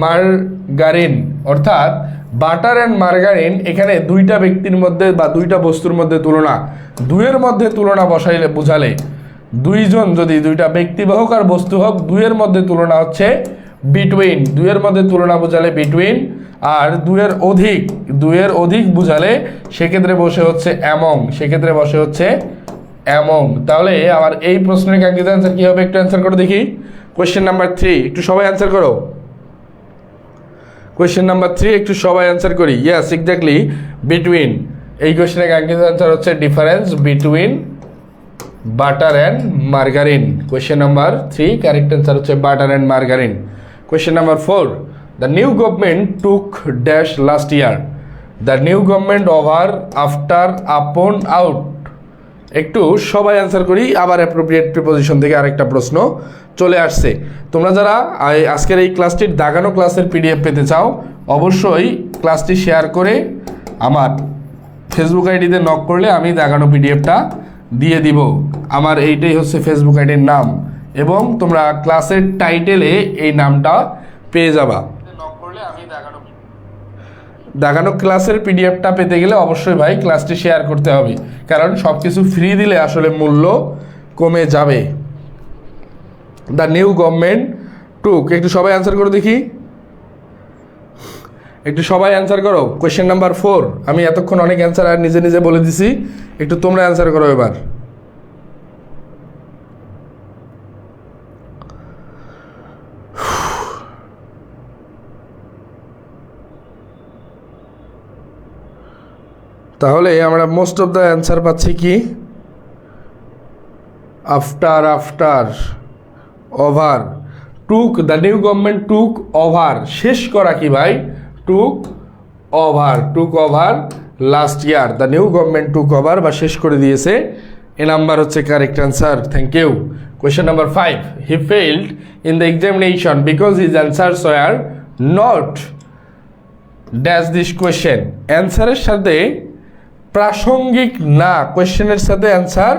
margarine, অর্থাৎ বাটার অ্যান্ড মার্গারিন এখানে দুইটা ব্যক্তির মধ্যে বা দুইটা বস্তুর মধ্যে তুলনা, দুইয়ের মধ্যে তুলনা বসাইলে বুঝালে, দুইজন যদি দুইটা ব্যক্তিবাহক আর বস্তু হোক, দুইয়ের মধ্যে তুলনা হচ্ছে বিটুইন, দুইয়ের মধ্যে তুলনা বোঝালে বিটুইন, আর দুইয়ের অধিক বুঝালে সেক্ষেত্রে বসে হচ্ছে অ্যামং, সেক্ষেত্রে বসে হচ্ছে অ্যামং। তাহলে আমার এই প্রশ্নের কাঙ্ক্ষিত অ্যান্সার কী হবে, একটু অ্যান্সার করে দেখি। কোয়েশ্চেন নাম্বার 3 একটু সবাই অ্যান্সার করো। কোয়েশ্চেন নাম্বার 3 একটু সবাই অ্যান্সার করি। Yes, exactly, between. এই কোয়েশ্চেনের কাঙ্ক্ষিত অ্যান্সার হচ্ছে difference between butter and margarine. Question number 3 correct answer হচ্ছে butter and margarine. Question number 4, the new government took dash last year, the new government over after upon out. একটু সবাই answer করি। আবার appropriate preposition থেকে আরেকটা প্রশ্ন চলে আসছে। তোমরা যারা আজকের এই ক্লাসটির দাগানো ক্লাসের PDF পেতে চাও, অবশ্যই ক্লাসটি শেয়ার করে আমার ফেসবুক আইডিতে নক করলে আমি দাগানো PDFটা দিয়ে দিব। আমার এইটাই হচ্ছে ফেসবুক আইডির নাম, এবং তোমরা ক্লাসের টাইটেলে এই নামটা পেয়ে যাবা। নক করলে আমি দাগানো ক্লাসের PDFটা পেতে গেলে অবশ্যই ভাই ক্লাসটি শেয়ার করতে হবে, কারণ সব কিছু ফ্রি দিলে আসলে মূল্য কমে যাবে। দ্য নিউ গভর্নমেন্ট টুক, একটু সবাই অ্যান্সার করো দেখি, একটু সবাই অ্যান্সার করো। কোয়েশ্চেন নাম্বার 4, আমি এতক্ষণ অনেক অ্যান্সার আর নিজে নিজে বলে দিছি, একটু তোমরা অ্যান্সার করো এবার। তাহলে আমরা মোস্ট অফ দ্য অ্যান্সার পাচ্ছি কি, after over, took, the new government took over, শেষ করা কি ভাই, took over last year, the new government took over বা শেষ করে দিয়েছে। এ নাম্বার হচ্ছে correct answer, thank you. Question number 5, he failed in the examination because his answers were not dash this question, অ্যান্সারের সাথে প্রাসঙ্গিক না, কোয়েশ্চেনের সাথে অ্যান্সার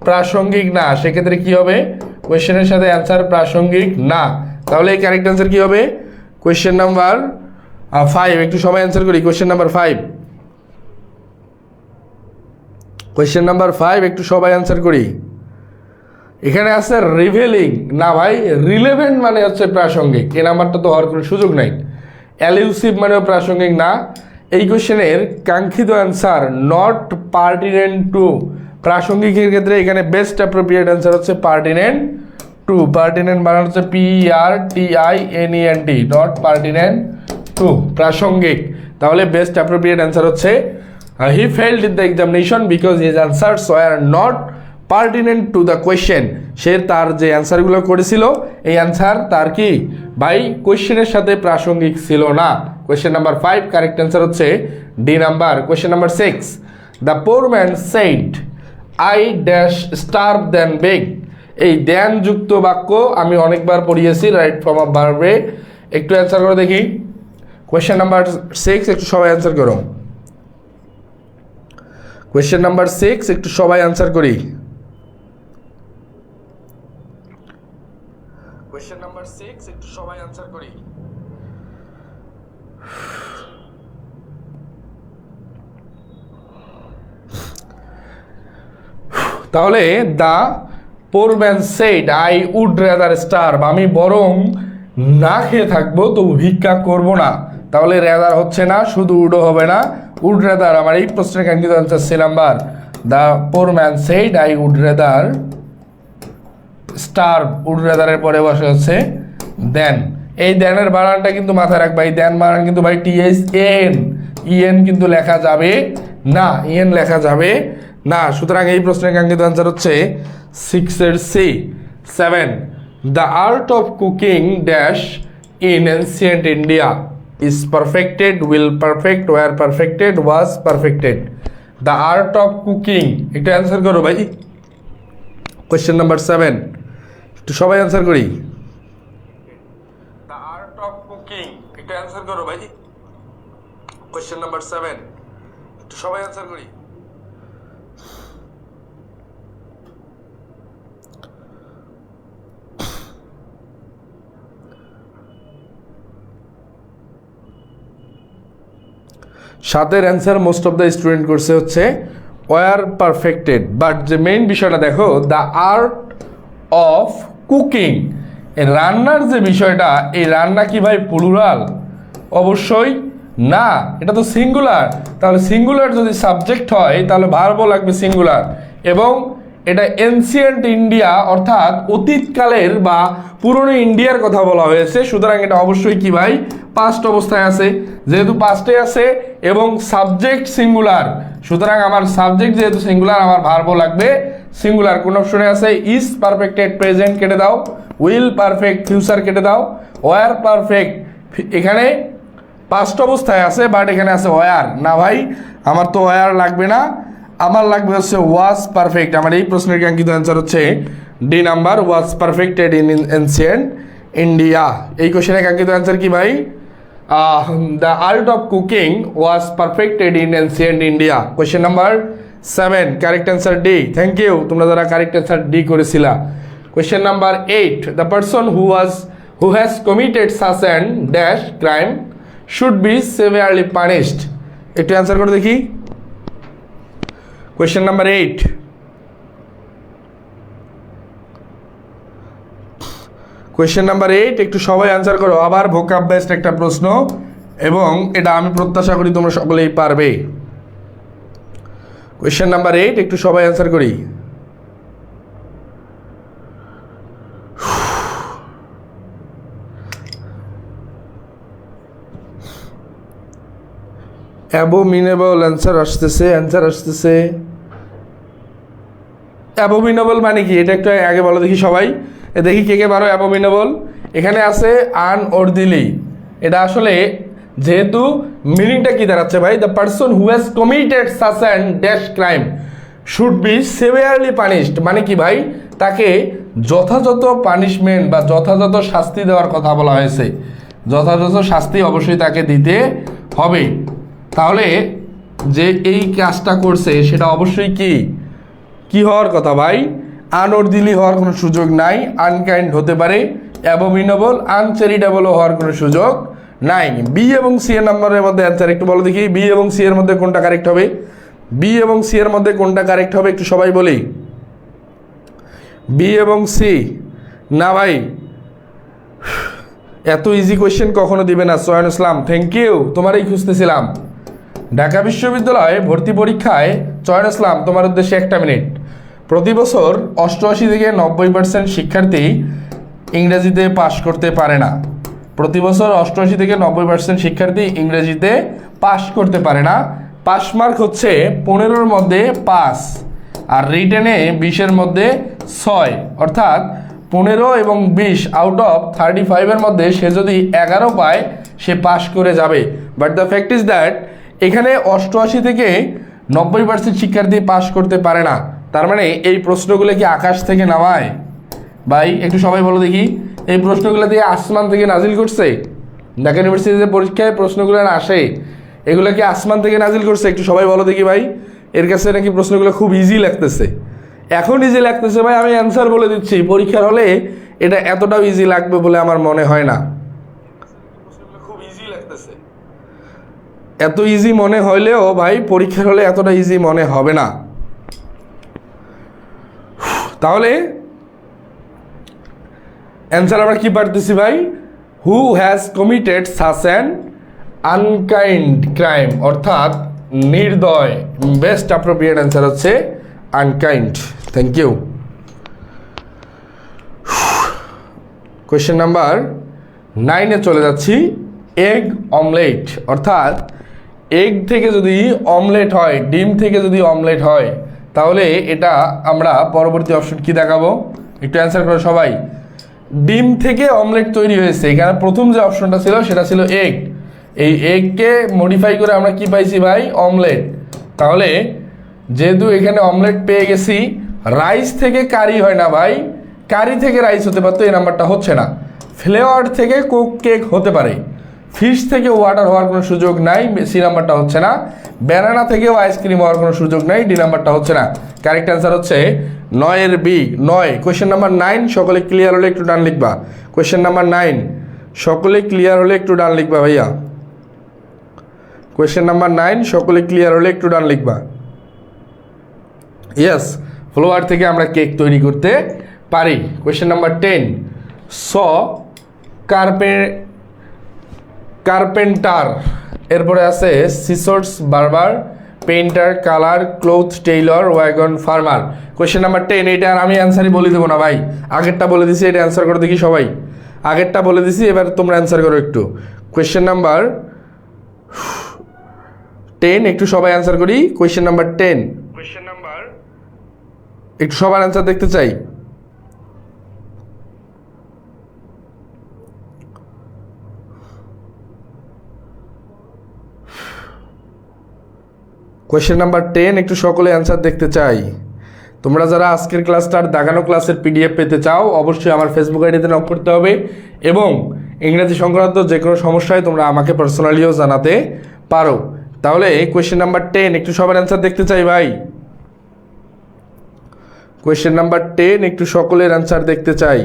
প্রাসঙ্গিক না, সেক্ষেত্রে কি হবে, কোয়েশ্চেনের সাথে অ্যান্সার প্রাসঙ্গিক না। তাহলে এই কারেক্ট অ্যান্সার কি হবে, কোয়েশ্চেন নাম্বার 5, একটু সবাই অ্যান্সার করি। কোয়েশ্চেন নাম্বার 5, কোয়েশ্চেন নাম্বার 5 একটু সবাই অ্যান্সার করি। এখানে আছে রিভেলিং, না ভাই, রিলেভেন্ট মানে হচ্ছে প্রাসঙ্গিক, এই নাম্বারটা তো হওয়ার কোনো সুযোগ নাই। অ্যালিউসিভ মানেও প্রাসঙ্গিক না। এই কোয়েশ্চেনের কাঙ্ক্ষিত অ্যান্সার নট পার্টিনেন্ট টু, প্রাসঙ্গিকের ক্ষেত্রে এখানে বেস্ট অ্যাপ্রোপ্রিয়েট অ্যান্সার হচ্ছে পার্টিনেন্ট টু। পার্টিনেন্ট মানে হচ্ছে PERTINENT, নট পার্টিনেন্ট টু, প্রাসঙ্গিক। তাহলে বেস্ট অ্যাপ্রোপ্রিয়েট অ্যান্সার হচ্ছে he failed in the examination because his answers were not pertinent to the question, সে তার যে অ্যান্সারগুলো করেছিল এই অ্যান্সার তার কি ভাই কোয়েশ্চেনের সাথে প্রাসঙ্গিক ছিল না। কোয়েশ্চেন নাম্বার 5 কারেক্ট অ্যান্সার হচ্ছে D number. Question number 6, the poor man said I dash starve than beg, এই দেন যুক্ত বাক্য আমি অনেকবার পড়িয়েছি, রাইট ফর্ম অফ ভার্বে। একটু অ্যান্সার করে দেখি। কোয়েশ্চেন নাম্বার 6 একটু সবাই অ্যান্সার করো। কোয়েশ্চেন নাম্বার 6 একটু সবাই অ্যান্সার করি। কোয়েশ্চেন নাম্বার 6 একটু সবাই অ্যান্সার করি। তাহলে the poor man said I would rather starve, আমি বরং না খেয়ে থাকবো তবু ভিক্ষা করব না। তাহলে রেদার হচ্ছে না, শুধু উডও হবে না, উড রেদার। আমার এই প্রশ্নের কাঙ্ক্ষিত answer C number, the poor man said I would rather starve, would রেদারের পরে বসে হচ্ছে দেন। এই দেনের বানানটা কিন্তু মাথায় রাখবা, এই দেন বানান কিন্তু ভাই THAN, ইএন কিন্তু লেখা যাবে না, ইএন লেখা যাবে না। সুতরাং এই প্রশ্নের কাঙ্ক্ষিত আনসার হচ্ছে 6 C. 7 the art of cooking dash in ancient India is perfected, will perfect, were perfected, was perfected. The art of cooking, এটা অ্যান্সার করো ভাই। কোয়েশ্চেন নাম্বার 7, একটু সবাই অ্যান্সার করি। দ্য আর্ট অফ কুকিং, এটা অ্যান্সার করো ভাই। কোয়েশ্চেন নাম্বার 7, একটু সবাই অ্যান্সার করি। সাতের answer most of the student করছে হচ্ছে ওয়ার পারফেক্টেড। বাট যে মেইন বিষয়টা দেখো, দ্য আর্ট অফ কুকিং, রান্নার যে বিষয়টা, এই রান্না কি ভাই প্লুরাল? অবশ্যই না, এটা তো সিঙ্গুলার। তাহলে সিঙ্গুলার যদি সাবজেক্ট হয় তাহলে ভার্বও লাগবে সিঙ্গুলার, এবং এটা এনসিয়েন্ট ইন্ডিয়া অর্থাৎ অতীতকালের বা পুরনো ইন্ডিয়ার কথা বলা হয়েছে। সুতরাং এটা অবশ্যই কি ভাই পাস্ট অবস্থায় আছে, যেহেতু পাস্টে আছে এবং সাবজেক্ট সিঙ্গুলার, সুতরাং আমার সাবজেক্ট যেহেতু সিঙ্গুলার আমার ভার্বও লাগবে সিঙ্গুলার। কোন অপশনে আছে? ইজ পারফেক্টেড প্রেজেন্ট কেটে দাও, উইল পারফেক্ট ফিউচার কেটে দাও, ওয়ার পারফেক্ট এখানে পাস্ট অবস্থায় আছে বাট এখানে আছে ওয়ার। না ভাই আমার তো ওয়ার লাগবে না, আমার লাগবে হচ্ছে ওয়াজ পারফেক্ট। আমার এই প্রশ্নের কাঙ্ক্ষিত অ্যান্সার হচ্ছে D number, was perfected in ancient India. এই কোশ্চেনের কাঙ্ক্ষিত অ্যান্সার কি ভাই? The art of cooking was perfected in ancient India. Question number 7, correct answer D. Thank you তোমরা যারা কারেক্ট অ্যান্সার ডি করেছিলা। Question number 8, the person who has committed such and dash crime should be severely punished. একটু answer করে দেখি। Question number 8, question number 8 একটু সবাই answer করো। আবার ভোকাব বেসড একটা প্রশ্ন এবং এটা আমি প্রত্যাশা করি তোমরা সকলেই পারবে। কোয়েশ্চেন নাম্বার 8 একটু সবাই অ্যান্সার করি। অ্যাবোমিনেবল অ্যান্সার আসতেছে। অ্যাবোমিনেবল মানে কি এটা একটু আগে বলো দেখি সবাই, দেখি কে কে পারো অ্যাবোমিনেবল। এখানে আছে আনঅর্দিলি, এটা আসলে যেহেতু মিনিংটা কি দাঁড়াচ্ছে ভাই? The person who has committed such and dash crime should be severely punished, মানে কি ভাই তাকে যথাযথ পানিশমেন্ট বা যথাযথ শাস্তি দেওয়ার কথা বলা হয়েছে। যথাযথ শাস্তি অবশ্যই তাকে দিতে হবে। তাহলে যে এই কাজটা করছে সেটা অবশ্যই কি হওয়ার কথা ভাই? আনঅর্দিলি হওয়ার কোনো সুযোগ নাই, আনকাইন্ড হতে পারে, অ্যাবোমিনেবল আনচ্যারিটেবলও হওয়ার কোনো সুযোগ নাই। বি এবং সি এর নাম্বারের মধ্যে অ্যান্সার একটু বলো দেখি, বি এবং সি এর মধ্যে কোনটা কারেক্ট হবে? বি এবং সি এর মধ্যে কোনটা কারেক্ট হবে একটু সবাই বলি। বি এবং সি না ভাই, এত ইজি কোয়েশ্চেন কখনো দিবে না। সয়ন ইসলাম থ্যাংক ইউ, তোমারই খুঁজতেছিলাম। ঢাকা বিশ্ববিদ্যালয়ে ভর্তি পরীক্ষায় চয়ন ইসলাম তোমার উদ্দেশ্যে 1 মিনিট। প্রতি বছর 88 থেকে 90% শিক্ষার্থী ইংরেজিতে পাশ করতে পারে না। প্রতি বছর 88 থেকে 90% শিক্ষার্থী ইংরেজিতে পাশ করতে পারে না। পাস মার্ক হচ্ছে 15-র মধ্যে 5 আর রিটেনে 20-এর মধ্যে 6, অর্থাৎ 15 এবং 20 আউট অফ 35-এর মধ্যে সে যদি 11 পায় সে পাশ করে যাবে। But the fact is that এখানে 88 থেকে 90% শিক্ষার্থী পাশ করতে পারে না। তার মানে এই প্রশ্নগুলো কি আকাশ থেকে নামায় ভাই? একটু সবাই বলো দেখি, এই প্রশ্নগুলো দিয়ে আসমান থেকে নাজিল করছে? ঢাকা ইউনিভার্সিটিতে পরীক্ষায় প্রশ্নগুলো আসে, এগুলো কি আসমান থেকে নাজিল করছে? একটু সবাই বলো দেখি ভাই। এর কাছে নাকি প্রশ্নগুলো খুব ইজি লাগতেছে। এখন ইজি লাগতেছে ভাই, আমি অ্যান্সার বলে দিচ্ছি। পরীক্ষার হলে এটা এতটাও ইজি লাগবে বলে আমার মনে হয় না। খুব ইজি লাগতেছে, এত ইজি মনে হইলেও ভাই পরীক্ষার হলে এতটা ইজি মনে হবে না। তাহলে অ্যান্সার আমরা কি পারতেছি ভাই? Who has committed such an unkind crime, অর্থাৎ নির্দয়। বেস্ট অ্যাপ্রোপ্রিয়েট অ্যান্সার হচ্ছে unkind. Thank you. Question number 9-এ চলে যাচ্ছি। এগ অমলেট, অর্থাৎ এগ থেকে যদি অমলেট হয়, ডিম থেকে যদি অমলেট হয়, তাহলে এটা আমরা পরবর্তী অপশন কি দেখাবো? একটু অ্যান্সার করো সবাই। ডিম থেকে অমলেট তৈরি হয়েছে, এখানে প্রথম যে অপশনটা ছিল সেটা ছিল এগ। এই এগকে মডিফাই করে আমরা কি পাইছি ভাই? অমলেট। তাহলে যেহেতু এখানে অমলেট পেয়ে গেছি, রাইস থেকে কারি হয় না ভাই, কারি থেকে রাইস হতে পারতো, এই নাম্বারটা হচ্ছে না। ফ্লেওয়ার থেকে কোক কেক হতে পারে, ফিশ থেকে ওয়াটার হওয়ার কোনো সুযোগ নাই, সি নাম্বারটা হচ্ছে না। ব্যানানা থেকেও আইসক্রিম হওয়ার কোনো সুযোগ নাই, ডি নাম্বারটা হচ্ছে না। কারেক্ট অ্যান্সার হচ্ছে 9-এর বি, 9। কোয়েশ্চেন নাম্বার 9 সকলে ক্লিয়ার হলে একটু ডান লিখবা। কোয়েশ্চেন নাম্বার 9 সকলে ক্লিয়ার হলে একটু ডান লিখবা ভাইয়া। কোয়েশ্চেন নাম্বার 9 সকলে ক্লিয়ার হলে একটু ডান লিখবা। ইয়েস, ফ্লোয়ার থেকে আমরা কেক তৈরি করতে পারি। কোয়েশ্চেন নাম্বার 10 স কার্পেন্টার, এরপরে আছে scissors barber, painter, colour, cloth, tailor, wagon, farmer. Question number 10, এটা আর আমি অ্যান্সারই বলে দেবো না ভাই, আগেরটা বলে দিছি, এটা অ্যান্সার করো দেখি সবাই। আগেরটা বলে দিছি, এবার তোমরা অ্যান্সার করো একটু। কোয়েশ্চেন নাম্বার 10 একটু সবাই অ্যান্সার করি। কোয়েশ্চেন নাম্বার 10 একটু সবার অ্যান্সার দেখতে চাই। কোয়েশ্চেন নাম্বার 10 একটু সকলে অ্যান্সার দেখতে চাই। তোমরা যারা আজকের ক্লাসটার দাগানো ক্লাসের পিডিএফ পেতে চাও, অবশ্যই আমার ফেসবুক আইডিতে নক করতে হবে, এবং ইংরেজি সংক্রান্ত যে কোনো সমস্যায় তোমরা আমাকে পার্সোনালিও জানাতে পারো। তাহলে কোয়েশ্চেন নাম্বার 10 একটু সবার অ্যান্সার দেখতে চাই ভাই। কোয়েশ্চেন নাম্বার 10 একটু সকলের অ্যান্সার দেখতে চাই।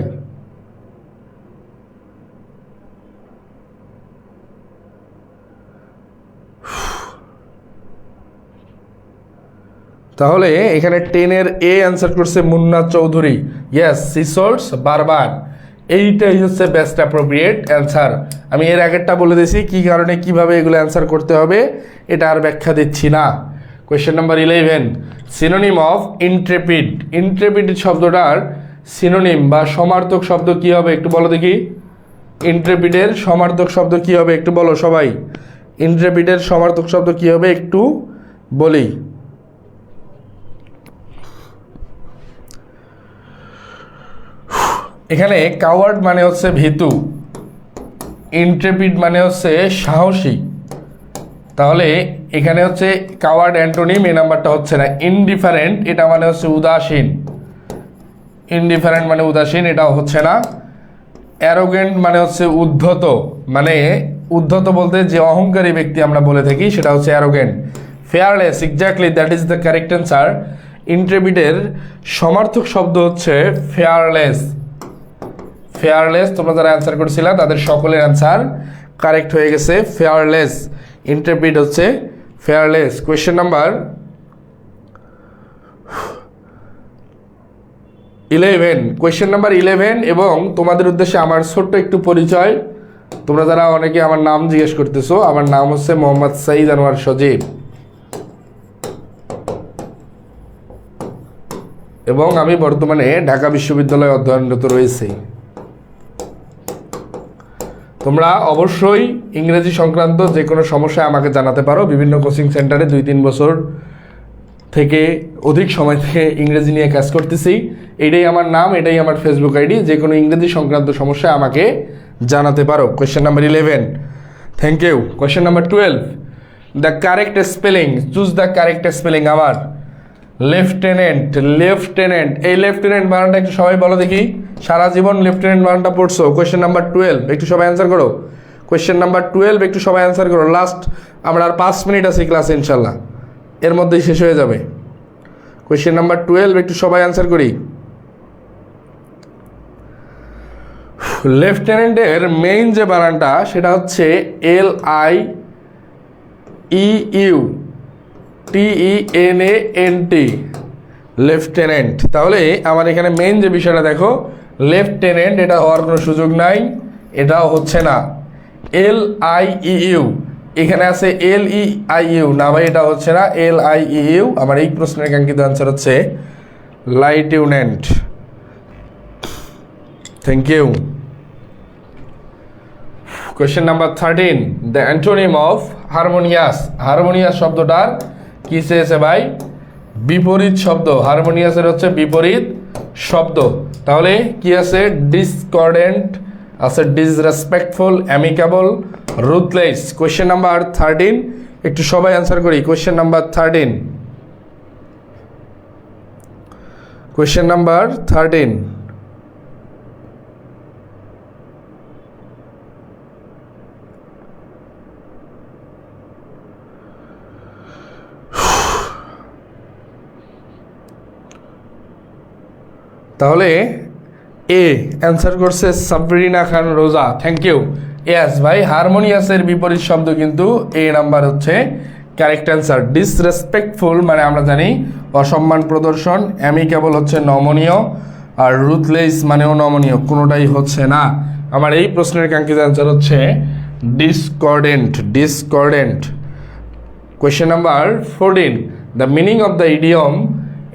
তাহলে এখানে 10-এর এ অ্যান্সার করছে মুন্না চৌধুরী। ইয়েস, সিসর্স বারবার, এইটাই হচ্ছে বেস্ট অ্যাপ্রোপ্রিয়েট অ্যান্সার। আমি এর আগেরটা বলে দিয়েছি কী কারণে কীভাবে এগুলো অ্যান্সার করতে হবে, এটা আর ব্যাখ্যা দিচ্ছি না। Question number 11 synonym of intrepid. Intrepid শব্দটার সিনোনিম বা সমার্থক শব্দ কী হবে একটু বলো দেখি। ইন্ট্রেপিডের সমার্থক শব্দ কী হবে একটু বলো সবাই। ইন্ট্রেপিডের সমার্থক শব্দ কী হবে একটু বলি। এখানে কাওয়ার্ড মানে হচ্ছে ভীতু, ইন্ট্রেপিড মানে হচ্ছে সাহসী। তাহলে এখানে হচ্ছে কাওয়ার্ড অ্যান্টোনিম, এই নাম্বারটা হচ্ছে না। ইনডিফারেন্ট, এটা মানে হচ্ছে উদাসীন, ইনডিফারেন্ট মানে উদাসীন, এটাও হচ্ছে না। অ্যারোগেন্ট মানে হচ্ছে উদ্ধত, মানে উদ্ধত বলতে যে অহংকারী ব্যক্তি আমরা বলে থাকি সেটা হচ্ছে arrogant. Fearless, exactly that is the correct answer. ইন্ট্রেপিডের সমার্থক শব্দ হচ্ছে ফেয়ারলেস। ফেয়ারলেস, তোমরা যারা অ্যান্সার করেছিলা তাদের সকলের অ্যান্সার কারেক্ট হয়ে গেছে, ফেয়ারলেস। ইন্ট্রেপিড হচ্ছে fearless. Question number 11, question number 11, এবং তোমাদের উদ্দেশ্যে আমার ছোট্ট একটু পরিচয়। তোমরা যারা অনেকে আমার নাম জিজ্ঞেস করতেছো, আমার নাম হচ্ছে মোহাম্মদ সাইদ আনোয়ার সজীব, এবং আমি বর্তমানে ঢাকা বিশ্ববিদ্যালয়ে অধ্যয়নরত রয়েছি। তোমরা অবশ্যই ইংরেজি সংক্রান্ত যে কোনো সমস্যায় আমাকে জানাতে পারো। বিভিন্ন কোচিং সেন্টারে 2-3 বছর থেকে অধিক সময় থেকে ইংরেজি নিয়ে কাজ করতেছি। এটাই আমার নাম, এটাই আমার ফেসবুক আইডি। যে কোনো ইংরেজি সংক্রান্ত সমস্যায় আমাকে জানাতে পারো। Question number 11, thank you. Question number 12, the correct spelling, choose the correct spelling. আমার লেফটেন্যান্ট, লেফটেন্যান্ট, এই লেফটেন্যান্ট বানানটা একটু সবাই বলো দেখি। সারা জীবন লেফটেন্যান্ট বানানটা পড়ছো। কোয়েশ্চেন নাম্বার 12 একটু সবাই অ্যান্সার করো। কোয়েশ্চেন নাম্বার 12 একটু সবাই অ্যান্সার করো। লাস্ট, আমরা আর 5 মিনিট আছি ক্লাসে, ইনশাল্লাহ এর মধ্যেই শেষ হয়ে যাবে। কোয়েশ্চেন নাম্বার 12 একটু সবাই অ্যান্সার করি। লেফটেন্যান্টের মেইন যে বানানটা সেটা হচ্ছে LIEU TENANT। লেফটেন্যান্ট। তাহলে আমার এখানে মেইন যে বিষয়টা দেখো, লেফটেন্যান্ট এটা হওয়ার কোনো সুযোগ নাই, এটাও হচ্ছে না। LIEU এখানে আছে LEIU, না ভাই এটা হচ্ছে না LIEU। আমার এই প্রশ্নের কাঙ্ক্ষিত আনসার হচ্ছে lieutenant. Thank you. Question number 13, the antonym of harmonious. Harmonious শব্দটার কি চেয়েছে ভাই? বিপরীত শব্দ। হারমোনিয়াসের হচ্ছে বিপরীত শব্দ। তাহলে কি আছে? ডিসকর্ডেন্ট আছে, disrespectful, amicable, ruthless. Question number 13 একটু সবাই অ্যান্সার করি। Question number 13, question number 13। তাহলে এ অ্যান্সার করছে সাবরিনা খান রোজা। Thank you. ইয়াস ভাই, হারমোনিয়াসের বিপরীত শব্দ কিন্তু এ নাম্বার হচ্ছে কারেক্ট অ্যান্সার। ডিসরেসপেক্টফুল মানে আমরা জানি অসম্মান প্রদর্শন, অ্যামিকেবল হচ্ছে নমনীয়, আর রুথলেস মানেও নমনীয়, কোনোটাই হচ্ছে না। আমার এই প্রশ্নের কাঙ্ক্ষিত অ্যান্সার হচ্ছে ডিসকর্ডেন্ট। ডিসকর্ডেন্ট। Question number 14, the meaning of the idiom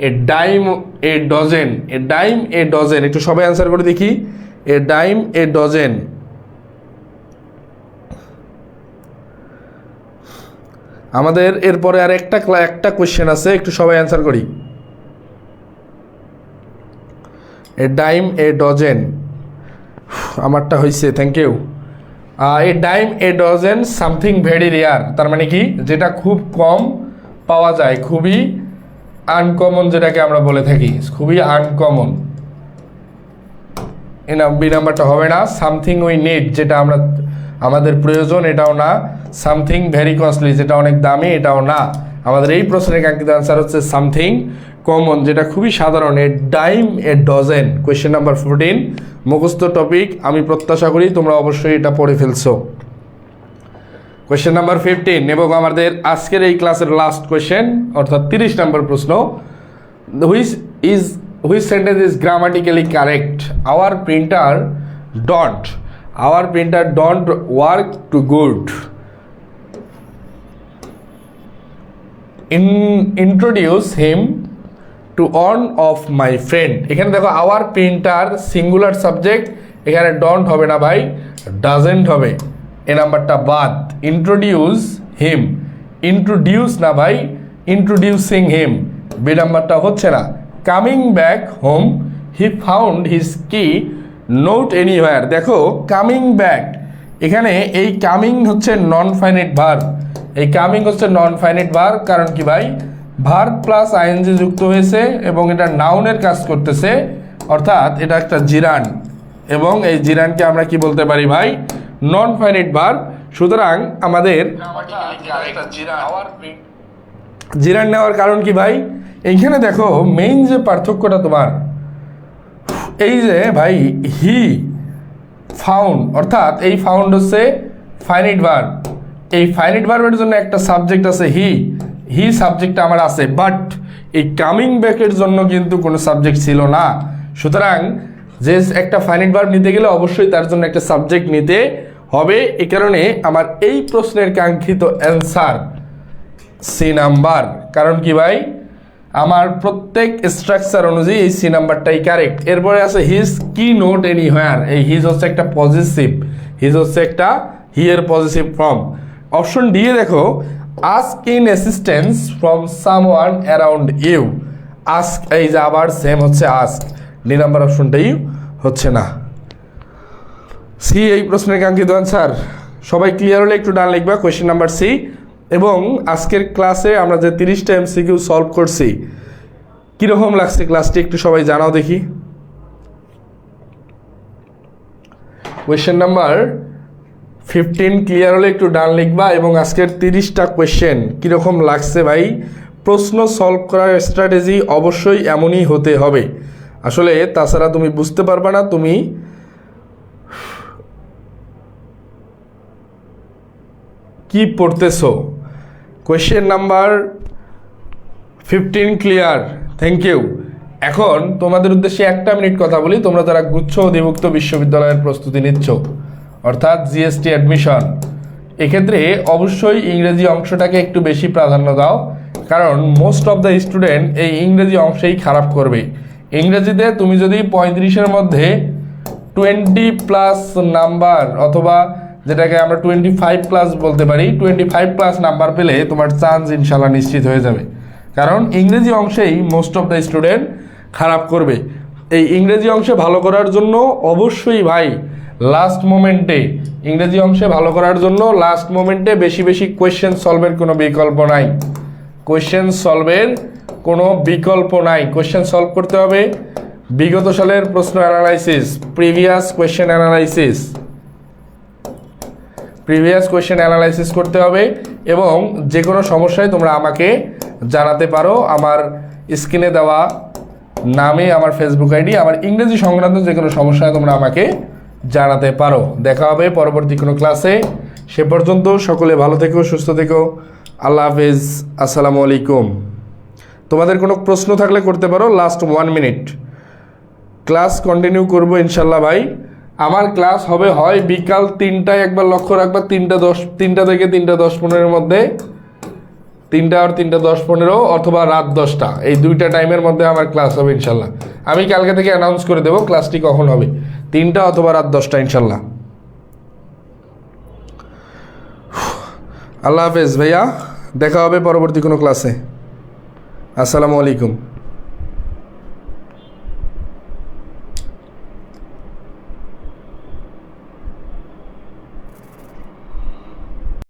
A dime a dozen. A dime a dozen, একটু সবাই অ্যান্সার করে দেখি। এ ডাইম এ ডজেন। আমাদের এরপরে আর একটা কোয়েশ্চেন আছে, একটু সবাই অ্যান্সার করি। এ ডাইম এ ডজেন, আমারটা হয়েছে। Thank you. A dime a dozen something very rare, তার মানে কি? যেটা খুব কম পাওয়া যায়, খুবই আনকমন, যেটাকে আমরা বলে থাকি খুবই আনকমন। বি নাম্বারটা হবে না। সামথিং উই নিড, যেটা আমাদের প্রয়োজন, এটাও না। সামথিং ভেরি কস্টলি, যেটা অনেক দামি, এটাও না। আমাদের এই প্রশ্নের কাঙ্ক্ষিত আনসার হচ্ছে সামথিং কমন, যেটা খুবই সাধারণ। এ dime a dozen. Question number 14 মুখস্থ টপিক, আমি প্রত্যাশা করি তোমরা অবশ্যই এটা পড়ে ফেলছো। কোয়েশ্চেন নাম্বার 15 এবং আমাদের আজকের এই ক্লাসের লাস্ট কোয়েশ্চেন, অর্থাৎ 30 নম্বর প্রশ্ন। Which sentence is grammatically correct? Our printer don't work too good. Introduce him to one of my friend. এখানে দেখো আওয়ার প্রিন্টার সিঙ্গুলার সাবজেক্ট, এখানে ডন্ট হবে না ভাই, ডাজেন্ট হবে। এ নাম্বারটা বাদ। ইন্ট্রোডিউস হিম, ইন্ট্রোডিউস না ভাই, ইন্ট্রোডিউসিং হিম। বি নাম্বারটা হচ্ছে না। Coming back home he found his কি নোট এনিওয়্যার। দেখো কামিং ব্যাক, এখানে এই কামিং হচ্ছে নন ফাইনাইট ভার্ব। এই কামিং হচ্ছে নন ফাইনাইট ভার্ব, কারণ কি ভাই? ভার্ব প্লাস আইএনজি যুক্ত হয়েছে এবং এটা নাউনের কাজ করতেছে, অর্থাৎ এটা একটা জিরান, এবং এই জিরানকে আমরা কি বলতে পারি ভাই? Non finite verb. সুতরাং আমাদের জিরান নেওয়ার কারণ কি ভাই? এইখানে দেখো মেইন যে পার্থক্যটা তোমার, এই যে ভাই হি ফাউন্ড, অর্থাৎ এই ফাউন্ড হচ্ছে ফাইনাইট ভার্ব। এই ফাইনাইট ভার্বের জন্য একটা সাবজেক্ট আছে হি সাবজেক্টটা আমার আছে, বাট এই কামিং ব্যাকের জন্য কিন্তু কোনো সাবজেক্ট ছিল না। সুতরাং যে একটা ফাইনাইট ভার্ব নিতে গেলে অবশ্যই তার জন্য একটা সাবজেক্ট নিতে হবে। এই কারণে আমার এই প্রশ্নের কাঙ্ক্ষিত অ্যান্সার সি নাম্বার। কারণ কি ভাই? আমার প্রত্যেক স্ট্রাকচার অনুযায়ী এই সি নাম্বারটাই কারেক্ট। এরপরে আছে হিজ কি নোট এনিহোয়ার। এই হিজ হচ্ছে একটা পজিটিভ, হিজ হচ্ছে একটা হি এর পজিটিভ ফর্ম। অপশন ডি এ দেখো ask in assistance from someone around you. Ask, এই যে আবার সেম হচ্ছে আস্ক। ডি নাম্বার অপশনটাই হচ্ছে না। সি এই প্রশ্নের কাঙ্ক্ষিত অ্যান্সার। সবাই ক্লিয়ার হলে একটু ডান লিখবা কোয়েশ্চেন নাম্বার সি। এবং আজকের ক্লাসে আমরা যে 30টা এমসিকিউ সলভ করছি, কীরকম লাগছে ক্লাসটি একটু সবাই জানাও দেখি। কোয়েশ্চেন নাম্বার 15 ক্লিয়ার হলে একটু ডান লিখবা, এবং আজকের 30টা কোয়েশ্চেন কীরকম লাগছে ভাই? প্রশ্ন সলভ করার স্ট্র্যাটেজি অবশ্যই এমনই হতে হবে, আসলে তাছাড়া তুমি বুঝতে পারবা না তুমি কি পড়তেছো। Question number 15 clear, thank you. এখন তোমাদের উদ্দেশ্যে 1 মিনিট কথা বলি। তোমরা যারা গুচ্ছ অধিভুক্ত বিশ্ববিদ্যালয়ের প্রস্তুতি নিচ্ছ, অর্থাৎ জিএসটি অ্যাডমিশন, এক্ষেত্রে অবশ্যই ইংরেজি অংশটাকে একটু বেশি প্রাধান্য দাও, কারণ মোস্ট অফ দ্য স্টুডেন্ট এই ইংরেজি অংশেই খারাপ করবে। ইংরেজিতে তুমি যদি 35-এর মধ্যে 20+ নাম্বার, অথবা যেটাকে আমরা 25+ বলতে পারি, 25+ নাম্বার পেলে তোমার চান্স ইনশাল্লাহ নিশ্চিত হয়ে যাবে, কারণ ইংরেজি অংশেই মোস্ট অফ দ্য স্টুডেন্ট খারাপ করবে। এই ইংরেজি অংশে ভালো করার জন্য অবশ্যই ভাই লাস্ট মোমেন্টে, ইংরেজি অংশে ভালো করার জন্য লাস্ট মোমেন্টে বেশি বেশি কোয়েশ্চেন সলভের কোনো বিকল্প নাই। কোয়েশ্চেন সলভের কোনো বিকল্প নাই। কোয়েশ্চেন সলভ করতে হবে, বিগত সালের প্রশ্ন অ্যানালাইসিস, প্রিভিয়াস কোয়েশ্চেন অ্যানালাইসিস করতে হবে। এবং যে কোনো সমস্যায় তোমরা আমাকে জানাতে পারো আমার স্ক্রিনে দেওয়া নামে, আমার ফেসবুক আইডি, আমার ইংরেজি সংক্রান্ত যে কোনো সমস্যায় তোমরা আমাকে জানাতে পারো। দেখা হবে পরবর্তী কোনো ক্লাসে। সে পর্যন্ত সকলে ভালো থেকো, সুস্থ থেকো। আল্লাহ হাফেজ, আসসালামু আলাইকুম। তোমাদের কোনো প্রশ্ন থাকলে করতে পারো। লাস্ট 1 মিনিট, ক্লাস কন্টিনিউ করবো ইনশাল্লাহ ভাই। আমার ক্লাস হবে হয় বিকাল 3টায়, একবার লক্ষ্য রাখবা, 3টা থেকে 3:10-15-এর মধ্যে, 3টা আর 3:10-15, অথবা রাত 10টা, এই 2টা টাইমের মধ্যে আমার ক্লাস হবে ইনশাল্লাহ। আমি কালকে থেকে অ্যানাউন্স করে দেবো ক্লাসটি কখন হবে, 3টা অথবা রাত 10টা ইনশাল্লাহ। আল্লাহ হাফেজ ভাইয়া, দেখা হবে পরবর্তী কোনো ক্লাসে। আসসালামু আলাইকুম।